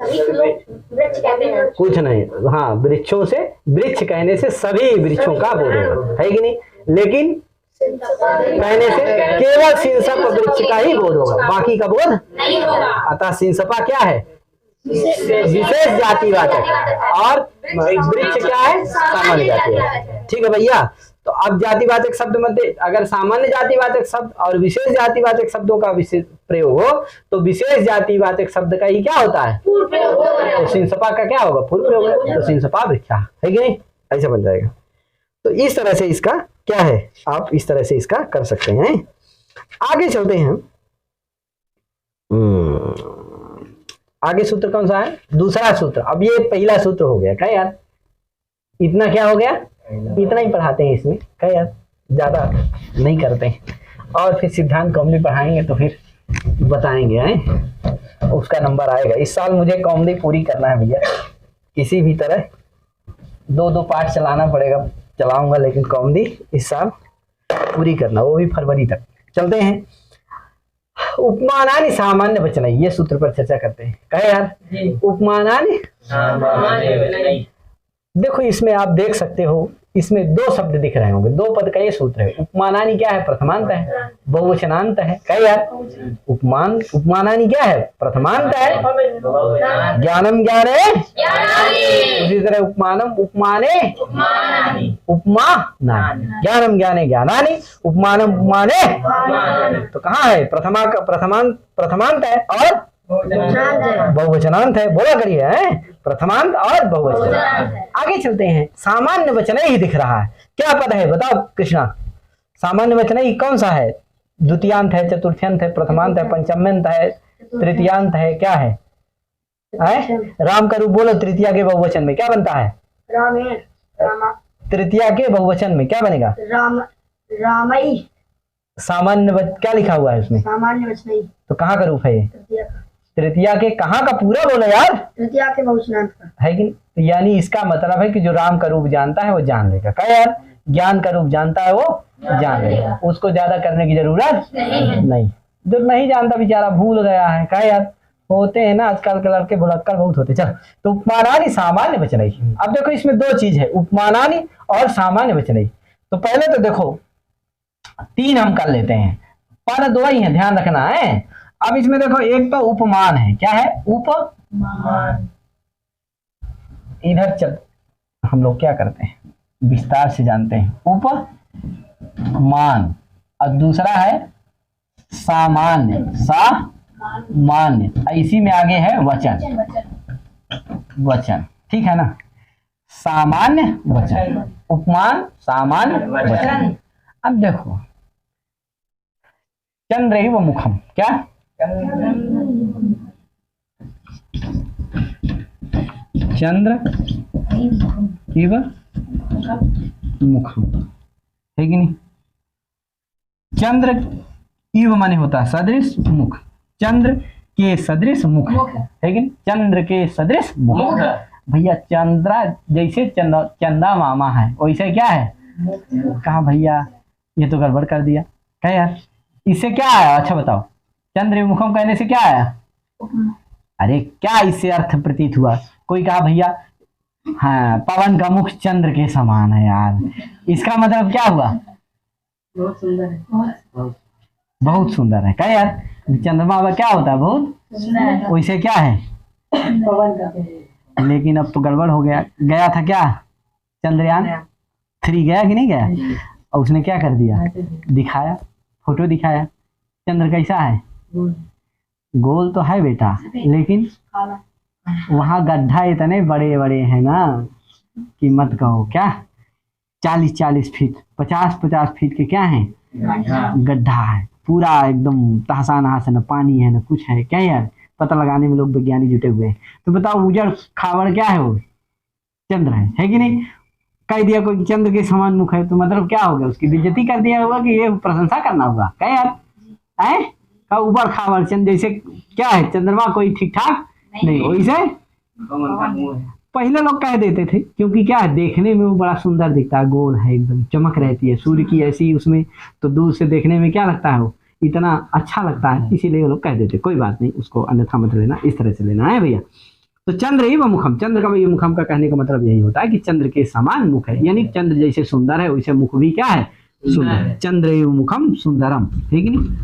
सभी लोग वृक्ष कहते हैं। कुछ नहीं, हाँ वृक्षों से, वृक्ष कहने से सभी वृक्षों का बोध होगा, है कि नहीं? लेकिन कहने से केवल सिंसप वृक्ष का ही बोध होगा, बाकी का बोध नहीं होगा। अतः सिंसपा क्या है? विशेष जातिवाचक और वृक्ष क्या है? सामान्य जातिवाचक। ठीक है भैया। तो अब जातिवाचक शब्द मध्य अगर सामान्य जातिवाचक शब्द और विशेष जातिवाचक शब्दों का विशेष प्रयोग हो तो विशेष जातिवाचक शब्द का ही क्या होता है? तो सिंसपा का क्या होगा? पूर्व प्रयोग। तो सिंसपा वृक्षा है कि नहीं? ऐसा बन जाएगा। तो इस तरह से इसका क्या है, आप इस तरह से इसका कर सकते हैं। आगे चलते हैं। आगे सूत्र कौन सा है? दूसरा सूत्र। अब ये पहला सूत्र हो गया। क्या यार इतना क्या हो गया? इतना ही पढ़ाते हैं इसमें, क्या यार ज्यादा नहीं करते हैं। और फिर सिद्धांत कौमदी पढ़ाएंगे तो फिर बताएंगे हैं, उसका नंबर आएगा। इस साल मुझे कौमदी पूरी करना है भैया, किसी भी तरह 2-2 पार्ट चलाना पड़ेगा, चलाऊंगा, लेकिन कौमदी इस साल पूरी करना, वो भी फरवरी तक। चलते हैं। उपमानानि सामान्य वचन, ये सूत्र पर चर्चा करते हैं। कहे यार उपमानानि, देखो इसमें आप देख सकते हो इसमें दो शब्द दिख रहे होंगे, दो पद का ये सूत्र है। उपमानानि क्या है? प्रथमांत है, बहुवचनांत है। क्या यार? उपमानानि क्या है? प्रथमांत है। ज्ञानम ज्ञाने, उसी तरह उपमानम उपमाने, उपमानानि। ज्ञानम ज्ञाने ज्ञानानि, उपमानम उपमाने। तो कहाँ है? प्रथमांत है और बहुवचनांत है। बोला करिए, है प्रथमांत और बहुवचन। आगे चलते हैं। सामान्य वचन ही दिख रहा है, क्या पद है बताओ कृष्णा? सामान्य वचन ही कौन सा है? द्वितीयांत है, चतुर्थ्यांत है, प्रथमांत है, पंचम्यंत है, तृतीयांत है, क्या है? राम का रूप बोलो। तृतीया के बहुवचन में क्या बनता है? तृतीया के बहुवचन में क्या बनेगा? रामई। सामान्य क्या लिखा हुआ है उसमें? सामान्य वचन। तो कहाँ का रूप है ये? तृतीया के कहाँ का? पूरा बोलो यार। तृतीया के बहुवचनांत का है कि? यानी इसका मतलब है कि जो राम का रूप जानता है वो जान लेगा। क्या यार? ज्ञान का रूप जानता है वो जान लेगा, उसको ज्यादा करने की जरूरत नहीं। जो नहीं जानता बेचारा भूल गया है। क्या यार? होते हैं ना आजकल के लड़के, भुलक्कड़ बहुत होते। चल, तो उपमानानि सामान्य वचन। अब देखो इसमें दो चीज है, उपमानानि और सामान्य वचन। तो पहले तो देखो तीन हम कर लेते हैं, पद दो ही है, ध्यान रखना है। अब इसमें देखो एक तो उपमान है। क्या है? उपमान। इधर चल, हम लोग क्या करते हैं विस्तार से जानते हैं। उपमान और दूसरा है सामान्य। सामान्य इसी में आगे है वचन। वचन, ठीक है ना? सामान्य वचन, उपमान, सामान्य वचन। अब देखो चंद्रैव मुखम। क्या? चंद्र इव मुखम, है कि नहीं? चंद्र इव माने होता है सदृश, मुख। चंद्र के सदृश मुख है कि नहीं? चंद्र के सदृश मुख। भैया चंद्रा जैसे चंदा मामा है वैसे क्या है? कहा भैया ये तो गड़बड़ कर दिया। क्या यार? इससे क्या आया? अच्छा बताओ, चंद्र मुखम कहने से क्या आया? अरे क्या इससे अर्थ प्रतीत हुआ? कोई कहा भैया हाँ पवन का मुख चंद्र के समान है यार, इसका मतलब क्या हुआ? बहुत सुंदर है। बहुत सुंदर है। क्या यार? चंद्रमा का क्या होता है? बहुत। वैसे क्या है? पवन का। लेकिन अब तो गड़बड़ हो गया। गया था क्या चंद्रयान 3 गया कि नहीं गया? और उसने क्या कर दिया? दिखाया, फोटो दिखाया। चंद्र कैसा है? गोल तो है बेटा, लेकिन वहां गड्ढा इतने बड़े बड़े हैं ना कि मत कहो। क्या 40-40 फीट, 50-50 फीट के क्या है? गड्ढा है पूरा एकदम तहसा नहसा, न पानी है न कुछ है। क्या यार? पता लगाने में लोग वैज्ञानिक जुटे हुए हैं। तो बताओ उजड़ खावड़ क्या है? वो चंद्र है कि नहीं? कह दिया कोई चंद्र के समान मुख है तो मतलब क्या हो गया? उसकी बेइज्जती कर दिया होगा कि ये प्रशंसा करना होगा। क्या यार? है का उबड़ खावड़ चंद्र जैसे क्या है? चंद्रमा कोई ठीक ठाक नहीं। वैसे पहले लोग कह देते थे, क्योंकि क्या है देखने में वो बड़ा सुंदर दिखता है, गोल है, एकदम चमक रहती है सूर्य की ऐसी उसमें, तो दूर से देखने में क्या लगता है? वो इतना अच्छा लगता है, इसीलिए वो लोग कह देते। कोई बात नहीं, उसको अन्यथा मत लेना, इस तरह से लेना है भैया। तो चंद्र ही व मुखम, चंद्र का वही मुखम का कहने का मतलब यही होता है कि चंद्र के समान मुख है, यानी चंद्र जैसे सुंदर है वैसे मुख भी क्या है? सुंदर। चंद्र एव मुखम सुंदरम, है कि नहीं?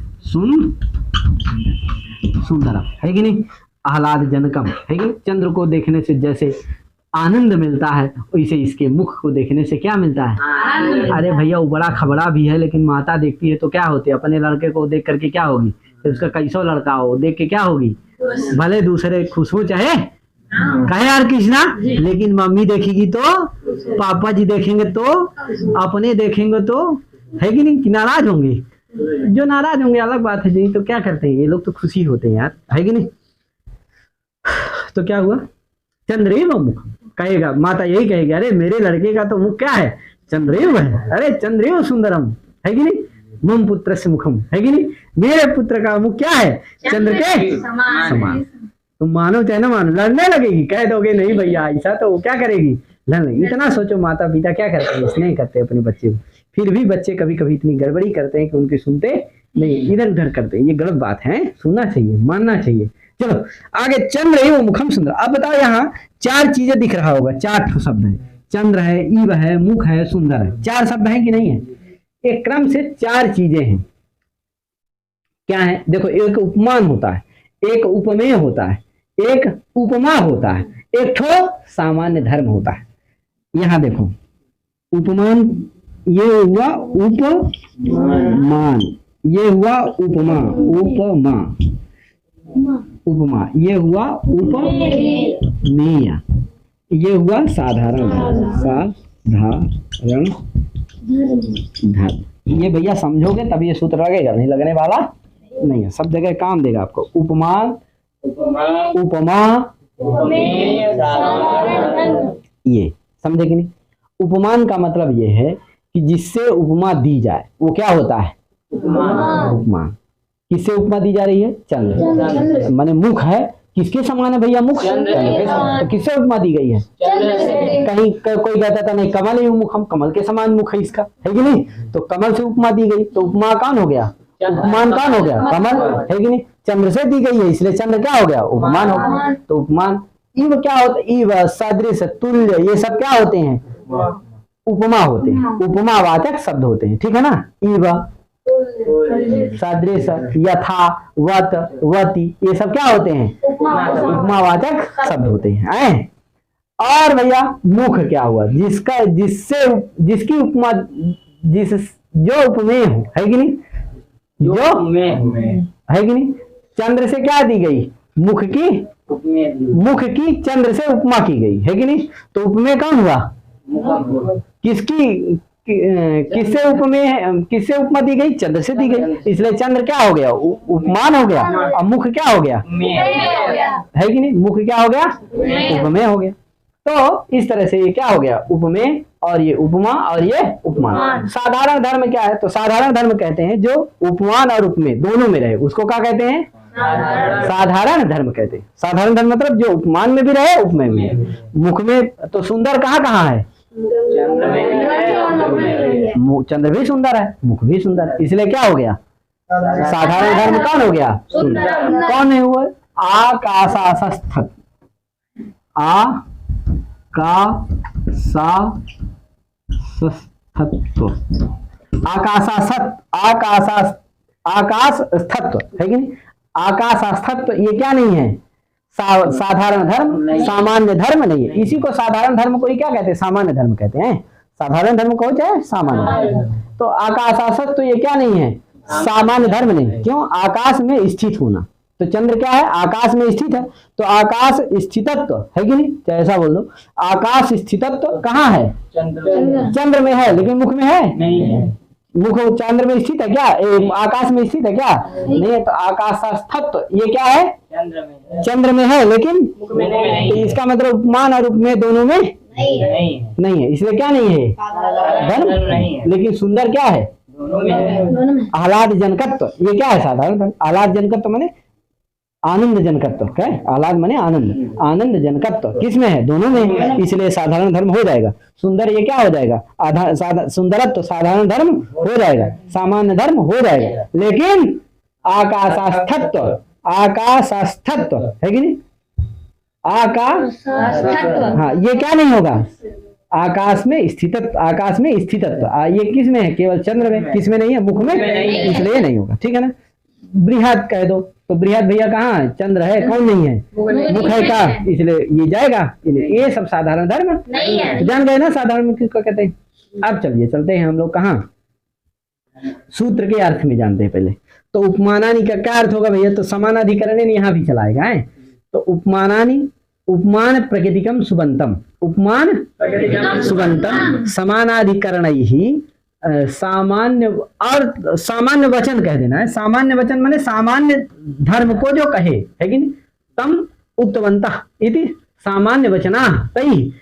सुंदरम, है कि नहीं? आह्लाद जनकम, है कि नहीं? चंद्र को देखने से जैसे आनंद मिलता है वैसे इसके मुख को देखने से क्या मिलता है? अरे भैया वो बड़ा खबड़ा भी है, लेकिन माता देखती है तो क्या होती है? अपने लड़के को देख करके क्या होगी? तो उसका कैसो लड़का हो देख के क्या होगी? भले दूसरे खुश हो चाहे कहे यार कृष्णा, लेकिन मम्मी देखेगी तो, पापा जी देखेंगे तो, अपने देखेंगे तो, है कि नहीं? कि नाराज होंगे? जो नाराज होंगे अलग बात है जी, तो क्या करते हैं ये लोग? तो खुशी होते हैं यार, है कि नहीं? तो क्या हुआ? चंद्रेव मुख कहेगा, माता यही कहेगी, अरे मेरे लड़के का तो मुख क्या है? चंद्रेव है। अरे चंद्रेव सुंदरम, है कि नहीं? मम पुत्र से मुखम, है कि नहीं? मेरे पुत्र का मुख क्या है? चंद्र के समान। तुम मानो चाहे ना मानो, लड़ने लगेगी। कह दोगे नहीं भैया ऐसा, तो वो क्या करेगी? लड़ने। इतना सोचो माता पिता क्या करते हैं? स्नेह करते हैं अपने बच्चे को, फिर भी बच्चे कभी कभी इतनी गड़बड़ी करते हैं कि उनके सुनते नहीं, इधर उधर करते हैं। ये गलत बात है, सुनना चाहिए, मानना चाहिए। चलो आगे, चंद्र ही वो मुखम सुंदर। अब बताओ यहाँ 4 चीजें दिख रहा होगा, 4 शब्द है। चंद्र है, ईव है, मुख है, सुंदर है। 4 शब्द है कि नहीं है? एक क्रम से 4 चीजें हैं। क्या है? देखो, एक उपमान होता है, एक उपमेय होता है, एक उपमा होता है, एक ठो सामान्य धर्म होता है। यहां देखो, उपमान, ये हुआ उपमान, ये हुआ उपमा, उपमा, उपमा, ये हुआ उपमेय, ये हुआ साधारण धर्म, साधारण धर्म। ये भैया समझोगे तब ये सूत्र लगेगा, नहीं लगने वाला नहीं है, सब जगह काम देगा आपको। उपमान, उपमा, ये समझे कि नहीं? उपमान का मतलब ये है कि जिससे उपमा दी जाए वो क्या होता है? उपमान। किससे उपमा दी जा रही है? चंद्र। माने मुख है, किसके समान है भैया? मुख। चंद्र के समान। तो किससे उपमा दी गई है? कहीं कोई कहता था नहीं कमल ही मुख, हम कमल के समान मुख है इसका, है कि नहीं? तो कमल से उपमा दी गई, तो उपमा कौन हो गया? उपमान कौन हो गया? कमल, है कि नहीं? चंद्र से दी गई है, इसलिए चंद्र क्या हो गया? उपमान हो गया। तो उपमान, इव क्या होता है? इव, सदृश, तुल्य, ये सब क्या होते हैं? उपमा होते हैं, उपमावाचक शब्द होते हैं, ठीक है ना? इव, सदृश, यथा, वत, वति, ये सब क्या होते हैं? उपमावाचक शब्द होते हैं। और भैया मुख क्या हुआ? जिसका, जिससे, जिसकी उपमा, जिस, जो उपमेय हो, है कि नहीं? जो है कि नहीं? चंद्र से क्या दी गई? मुख की, मुख की चंद्र से उपमा की गई, है कि नहीं? तो उपमेय कौन हुआ? किसकी, किससे उपमेय, किससे उपमा दी गई? चंद्र से दी गई, इसलिए चंद्र क्या हो गया? उपमान हो गया। और मुख क्या हो गया? है कि नहीं? मुख क्या हो गया? उपमेय हो गया। तो इस तरह से ये क्या हो गया? उपमेय, और ये उपमा, और ये उपमान। साधारण धर्म क्या है? तो साधारण धर्म कहते हैं जो उपमान और उपमेय दोनों में रहे, उसको क्या कहते हैं? साधारण धर्म कहते हैं। साधारण धर्म मतलब जो उपमान में भी रहे, उपमेय में। मुख में तो सुंदर कहाँ कहाँ है? चंद्र भी सुंदर है, मुख भी सुंदर है, इसलिए क्या हो गया? साधारण धर्म कौन हो गया? सुंदर। कौन है वो? आकाशास्थ, आकाशस्थत्व, है कि नहीं? आकाशस्थत्व ये क्या नहीं है? साधारण धर्म, सामान्य धर्म नहीं है। इसी को साधारण धर्म को ही क्या कहते हैं? सामान्य धर्म कहते हैं। साधारण धर्म को चाहे सामान्य। तो आकाशस्थत्व तो ये क्या नहीं है? सामान्य धर्म नहीं। क्यों? आकाश में स्थित होना। तो चंद्र क्या है? आकाश में स्थित है, तो आकाश स्थितत्व, है कि नहीं? चाहे ऐसा बोल दो, आकाश स्थितत्व कहाँ है? चंद्र में है, लेकिन मुख में है? नहीं है। मुख चंद्र में स्थित है क्या? आकाश में स्थित है क्या? नहीं है। तो आकाशस्थत्व ये क्या है? चंद्र में है, लेकिन तो इसका मतलब उपमान और उपमेय दोनों में नहीं है, इसलिए क्या नहीं है? धर्म। लेकिन सुंदर क्या है? आह्लाद जनकत्व, ये क्या है? साधारण धर्म। आह्लाद जनकत्व माने आनंद जनकत्व, क्या है? आह्लाद माने आनंद, आनंद जनकत्व किस में है? दोनों में, इसलिए साधारण धर्म हो जाएगा। सुंदर ये क्या हो जाएगा? सुंदरत्व साधारण धर्म हो जाएगा, सामान्य धर्म हो जाएगा। लेकिन आकाशस्थत्व, आकाशस्थत्व है कि नहीं? हाँ, ये क्या नहीं होगा? आकाश में स्थितत्व, आकाश में स्थितत्व ये किस में है? केवल चंद्र में, किस में नहीं है? मुख में, इसलिए नहीं होगा, ठीक है ना? बृहद कह दो, तो बृहद भैया कहाँ है? चंद्र है, कौन नहीं है? मुख है का, इसलिए ये जाएगा। ये सब साधारण धर्म नहीं है। जान गए ना साधारण किसको कहते हैं? अब चलिए चलते हैं हम लोग कहाँ? सूत्र के अर्थ में जानते हैं पहले। तो उपमानानि का क्या अर्थ होगा भैया? तो समानाधिकरण यहाँ भी चलाएगा है। तो उपमानानि, उपमान प्रकृतिकम सुबंतम, उपमान सुबंतम समानाधिकरणैहि, सामान्य, और सामान्य वचन कह देना है। सामान्य वचन माने सामान्य धर्म को जो कहे, है कि नहीं? तम उत्तवंतः इति सामान्य वचना, सही,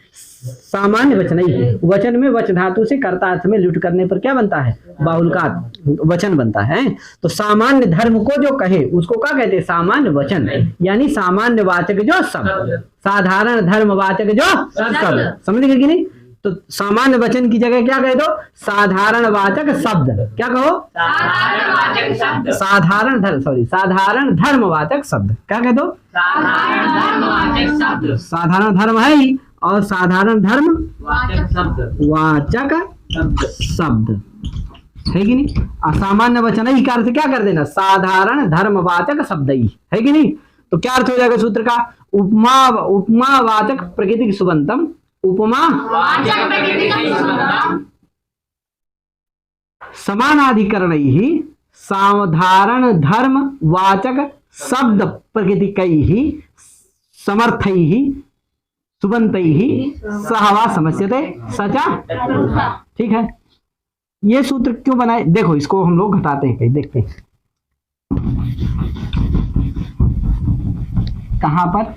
सामान्य वचन ही। वचन में वच धातु से कर्ता अर्थ में लुट करने पर क्या बनता है? बाहुल्यकात वचन बनता है। तो सामान्य धर्म को जो कहे उसको क्या कहते हैं? सामान्य वचन, यानी सामान्य वाचक जो शब्द, साधारण धर्म वाचक जो शब्द, समझ गए कि नहीं? तो सामान्य वचन की जगह क्या कह दो? साधारण वाचक शब्द। क्या कहो? साधारण धर्म, सॉरी, साधारण धर्म वाचक शब्द। क्या कह दो? साधारण धर्म है ही, और साधारण धर्म वाचक शब्द वाचक शब्द है कि नहीं। असामान्य वचन ही का अर्थ क्या कर देना, साधारण धर्मवाचक शब्द ही है कि नहीं। तो क्या अर्थ हो जाएगा सूत्र का, उपमा उपमा वाचक प्रकृति सुबंतम, उपमा वाचक प्रकृति सुबंतम समानाधिकरण ही साधारण धर्म वाचक शब्द प्रकृति ही समर्थ ही सुबंत ही सहवा समस्यते सचा। ठीक है, ये सूत्र क्यों बनाए, देखो इसको हम लोग घटाते हैं कहीं, देखते हैं कहां पर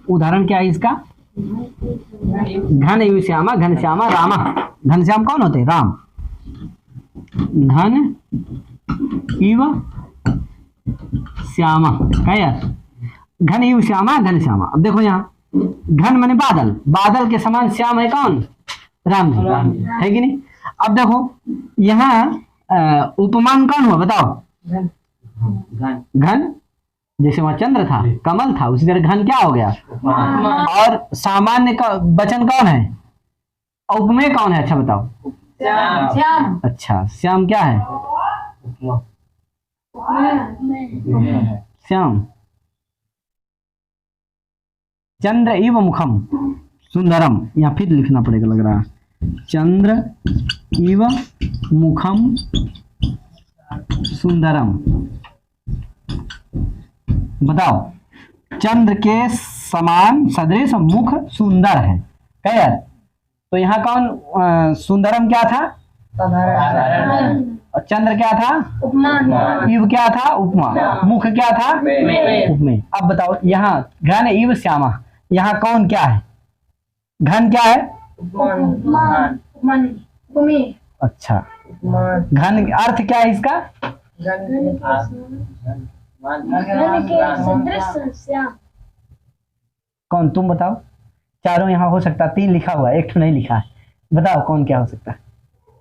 उदाहरण क्या है इसका, घन इव श्यामा घनश्यामा रामा। घनश्याम कौन होते हैं, राम। घन इव श्यामा क्या यार, घन इव श्यामा घनश्यामा। अब देखो यहाँ घन माने बादल, बादल के समान श्याम है कौन, राम जी है कि नहीं। अब देखो यहाँ उपमान कौन हुआ बताओ, घन जैसे वहां चंद्र था कमल था, उसी तरह घन क्या हो गया, और सामान्य का वचन कौन है, उपमेय कौन है, अच्छा बताओ। श्याम। अच्छा श्याम क्या है, श्याम। चंद्र इव मुखम सुंदरम, यहाँ फिर लिखना पड़ेगा लग रहा है, चंद्र इव मुखम सुंदरम। बताओ, चंद्र के समान सदृश मुख सुंदर है क्या यार। तो यहाँ कौन सुंदरम क्या था, और चंद्र क्या था, उपमान। इव क्या था, उपमा। मुख क्या था, उपमेय। अब बताओ यहाँ घन इव श्यामा, यहाँ कौन क्या है, घन क्या है, उपमान। उपमेय। अच्छा घन अर्थ क्या है इसका, घन के सदृश श्याम। कौन तुम बताओ, चारों यहाँ हो सकता, 3 लिखा हुआ है, एक तो नहीं लिखा है, बताओ कौन क्या हो सकता है,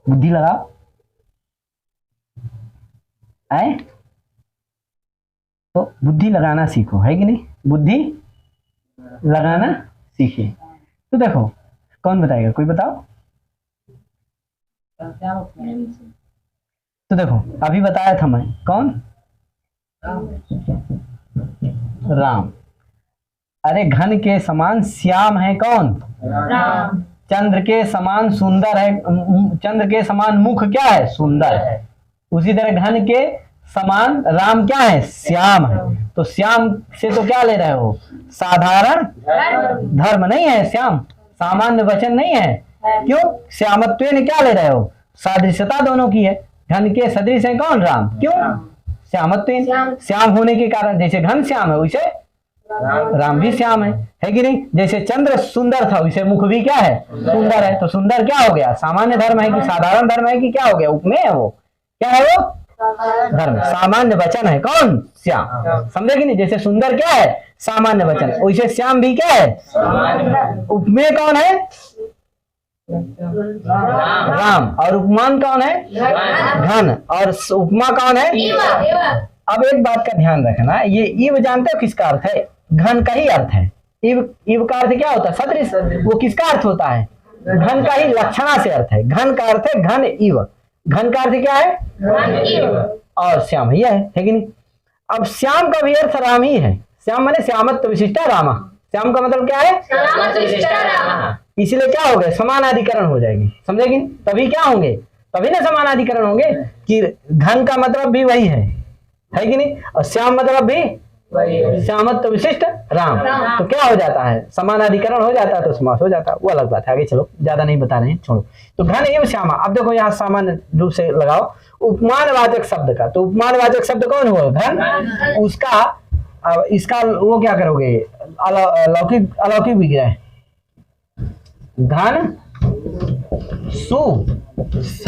बुद्धि लगाओ। आए तो बुद्धि लगाना सीखो है कि नहीं, बुद्धि लगाना सीखिए। तो देखो कौन बताएगा, कोई बताओ। तो देखो अभी बताया था मैं, कौन, राम। अरे घन के समान श्याम है कौन, राम। चंद्र के समान सुंदर है, चंद्र के समान मुख क्या है, सुंदर है। उसी तरह घन के समान राम क्या है, श्याम है। तो श्याम से तो क्या ले रहे हो, साधारण धर्म नहीं है, श्याम सामान्य वचन नहीं है। क्यों, श्यामत्व ने क्या ले रहे हो, सादृश्यता दोनों की है। घन के सदृश है कौन, राम। क्यों, श्यामत्व, श्याम होने के कारण, जैसे घन श्याम है वैसे राम भी श्याम है कि नहीं। जैसे चंद्र सुंदर था वैसे मुख भी क्या है, सुंदर है। तो सुंदर क्या हो गया, सामान्य धर्म है कि साधारण धर्म है कि क्या हो गया, उपमेय है। वो क्या है, वो धर्म, सामान्य वचन है कौन, श्याम। समझे कि नहीं, जैसे सुंदर क्या है, सामान्य वचन, वैसे श्याम भी क्या है, उपमेय कौन है, राम। और उपमान कौन है, घन। और उपमा कौन है। अब एक बात का ध्यान रखना, ये इव जानते हो किसका अर्थ है, घन का ही अर्थ है। इव का अर्थ क्या होता है, सदृश। वो किसका अर्थ होता है, घन का ही लक्षणा से अर्थ है। घन का अर्थ है घन इव, घन का अर्थ क्या है, और श्याम यह है कि नहीं। अब श्याम का भी अर्थ राम ही है। श्याम माने श्यामत्व विशिष्टा रामा। श्याम का मतलब क्या है, इसलिए क्या हो गया, समानाधिकरण हो जाएगी। समझेगी, तभी क्या होंगे, तभी ना समानाधिकरण होंगे कि घन का मतलब भी वही है कि नहीं, और श्याम मतलब भी श्यामत्व विशिष्ट राम। तो क्या हो जाता है, समानाधिकरण हो जाता है, तो समास हो जाता है, वो अलग बात है। आगे चलो, ज्यादा नहीं बता रहे हैं, छोड़ो। तो घन एवं श्यामा। अब देखो यहाँ सामान्य रूप से लगाओ उपमानवाचक शब्द का। तो उपमानवाचक शब्द कौन हुआ, घन। उसका अब इसका वो क्या करोगे, अलौकिक अलौकिक विग्रह। घन सु,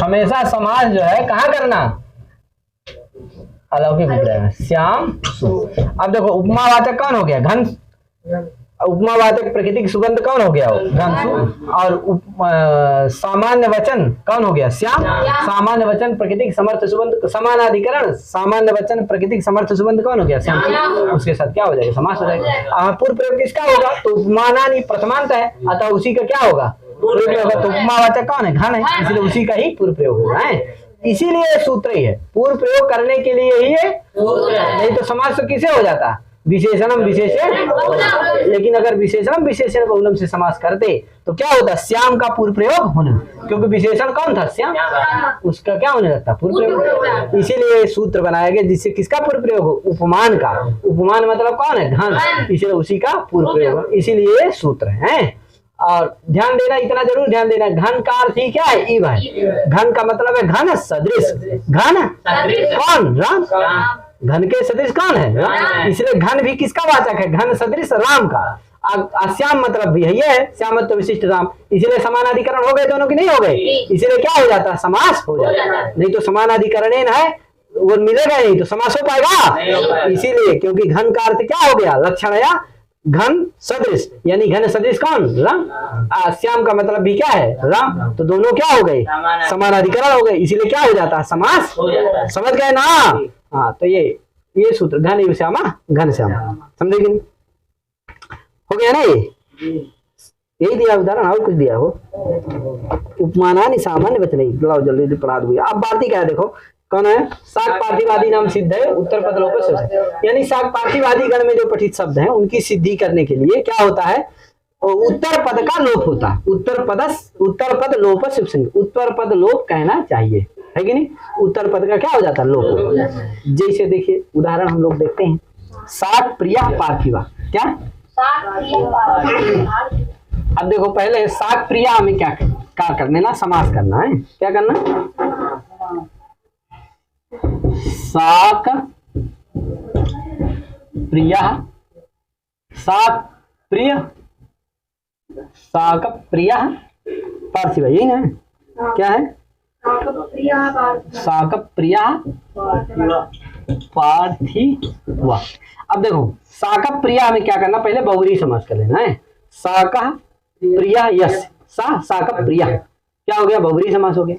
हमेशा समास जो है कहाँ करना, अलौकिक विग्रह में, श्याम सु। अब देखो उपमावाचक कौन हो गया, घन, उपमावाचक प्रकृति की सुगंध कौन हो गया? घन। और सामान्य वचन कौन हो गया? श्याम। सामान्य वचन प्रकृति की समर्थ सुबंध, समानाधिकरण सामान्य वचन प्रकृति की समर्थ सुबंध कौन हो गया? श्याम। उसके साथ क्या हो जाएगा? समास हो जाएगा। पूर्व प्रयोग किसका होगा? तो उपमानानि प्रथमांत है, अतः उसी का क्या होगा? पूर्व प्रयोग। तो उपमावाचक कौन है? घन है, इसलिए उसी का ही पूर्व प्रयोग होगा। इसीलिए सूत्र ही है, पूर्व प्रयोग करने के लिए ही है, नहीं तो समास तो किसे हो जाता? विशेषणम विशेषण। लेकिन अगर विशेषणम विशेषण बहुलम से समास करते तो क्या होता? श्याम का पूर्व प्रयोग होना, क्योंकि विशेषण कौन था? श्याम। उसका क्या होने लगता? पूर्व प्रयोग। इसीलिए सूत्र बनाया गया जिससे किसका पूर्व प्रयोग हो? उपमान का। उपमान मतलब कौन है? घन, इसलिए उसी का पूर्व प्रयोग, इसीलिए सूत्र है। और ध्यान देना, इतना जरूर ध्यान देना, घन का अर्थ ही क्या है? इव है। घन का मतलब है घन सदृश। घन कौन? राम। घन के सदृश कौन है? राम। इसलिए घन भी किसका वाचक है? घन सदृश राम का। श्याम मतलब भी है, ये है श्यामत्व विशिष्ट राम, इसलिए समानाधिकरण हो गए दोनों की? नहीं हो गए, इसीलिए क्या हो जाता? समास हो जाता। नहीं तो समानाधिकरण है वो मिलेगा नहीं तो समास हो पाएगा? इसीलिए, क्योंकि घन का अर्थ क्या हो गया? लक्षण या घन सदृश, यानी घन सदृश कौन? राम। श्याम का मतलब भी क्या है? राम। तो दोनों क्या हो गए? समानाधिकरण हो गए, इसीलिए क्या हो जाता? समास। समझ गए ना? हाँ, तो ये सूत्र घन इव श्यामा घन श्याम, समझे कि नहीं? हो गया ना? ये यही दिया उदाहरण, और कुछ दिया हो? उपमानानि सामान्य वचन, लाओ जल्दी पढ़ा दूंगी। अब भारती क्या है देखो, कौन है? शाक पार्थिवादी नाम सिद्ध है, उत्तर पद लोप से, यानी शाक पार्थिवादी गण में जो पठित शब्द हैं उनकी सिद्धि करने के लिए क्या होता है? उत्तर पद का लोप होता है। उत्तर पद लोप शिव सिंह, उत्तर पद लोप कहना चाहिए, है कि नहीं? उत्तर पद का क्या हो जाता है? लोप। जैसे देखिए उदाहरण हम लोग देखते हैं, शाक प्रिया पार्थिवा, क्या? अब देखो पहले शाक प्रिया में क्या करना है ना? समास करना है। क्या करना? शाक प्रिया, शाक प्रिय, शाक प्रिया पार्थिव, यही ना? क्या है? शाक प्रिया पार्थिव। अब देखो शाक प्रिया में क्या करना? पहले बहुरी समास कर लेना है। शाक प्रिया यस शाक प्रिया, क्या हो गया? बहुरी समास हो गया।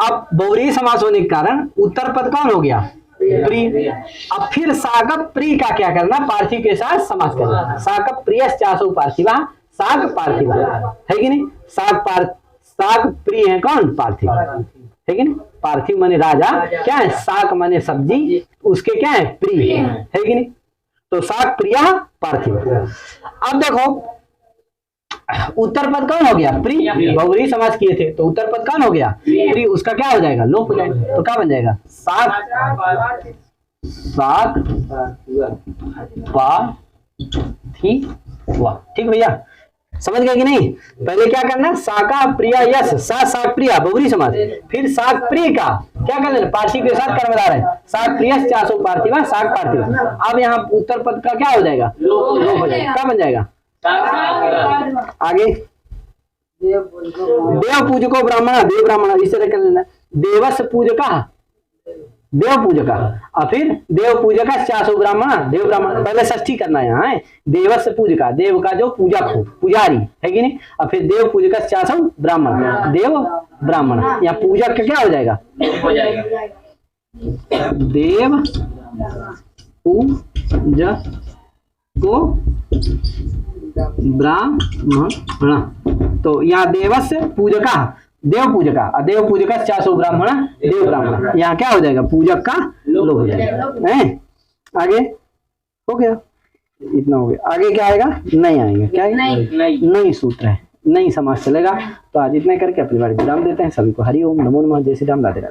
अब बहुरी समास होने के कारण उत्तर पद कौन हो गया? प्रिय। अब फिर शाक प्रिय का क्या करना? पार्थिव के साथ समास करना। शाक प्रिय चासो पार्थिवा, शाक पार्थिवा, है कि नहीं? शाक प्रिय है कौन? पार्थिव, है कि नहीं? पार्थिव माने राजा, क्या है? शाक माने सब्जी, उसके क्या है? प्रिय, है कि नहीं? तो शाक प्रिया पार्थिव। अब देखो उत्तर पद कौन हो गया? प्रिय। बहुरी समास किए थे तो उत्तर पद कौन हो गया? प्रिय। उसका क्या हो जाएगा? लोप हो जाएगा। तो क्या बन जाएगा? शाक पार्थिवा। ठीक भैया, समझ गए कि नहीं? पहले क्या करना? शाका प्रिया यस शाक प्रिया बहुरी समास, फिर शाक प्रिय का क्या कर लेना? पार्थिव के साथ कर्मधार है। शाक प्रिय चासो पार्थिवा, शाक पार्थिव। अब यहाँ उत्तर पद का क्या हो जाएगा? लोप हो जाएगा। क्या बन जाएगा? आगे देव पूजको ब्राह्मण, देव ब्राह्मण, इस तरह कर लेना। देवस पूजका, देव पूजका, और फिर देव पूजका चासो ब्राह्मण, देव ब्राह्मण। पहले षष्ठी करना है यहाँ है। देवस पूजका, देव का जो पूजक हो, पुजारी, है कि नहीं? और फिर देव पूजका चासो ब्राह्मण, देव ब्राह्मण, या पूजक का क्या हो जाएगा? देव पूजक को ब्राह्मण। तो यहाँ देवस्य पूजका, देव पूजका, और देव पूजका चासो ब्राह्मण, देव ब्राह्मण। यहाँ क्या हो जाएगा? पूजक का लोप हो जाएगा। आगे हो गया, इतना हो गया। आगे क्या आएगा? नहीं आएगा। क्या आएगा? नहीं सूत्र है, नहीं समास चलेगा। तो आज इतना करके अपनी बारी विराम देते हैं। सभी को हरि ओम, नमो नमः, जय श्री राम, राधे राधे।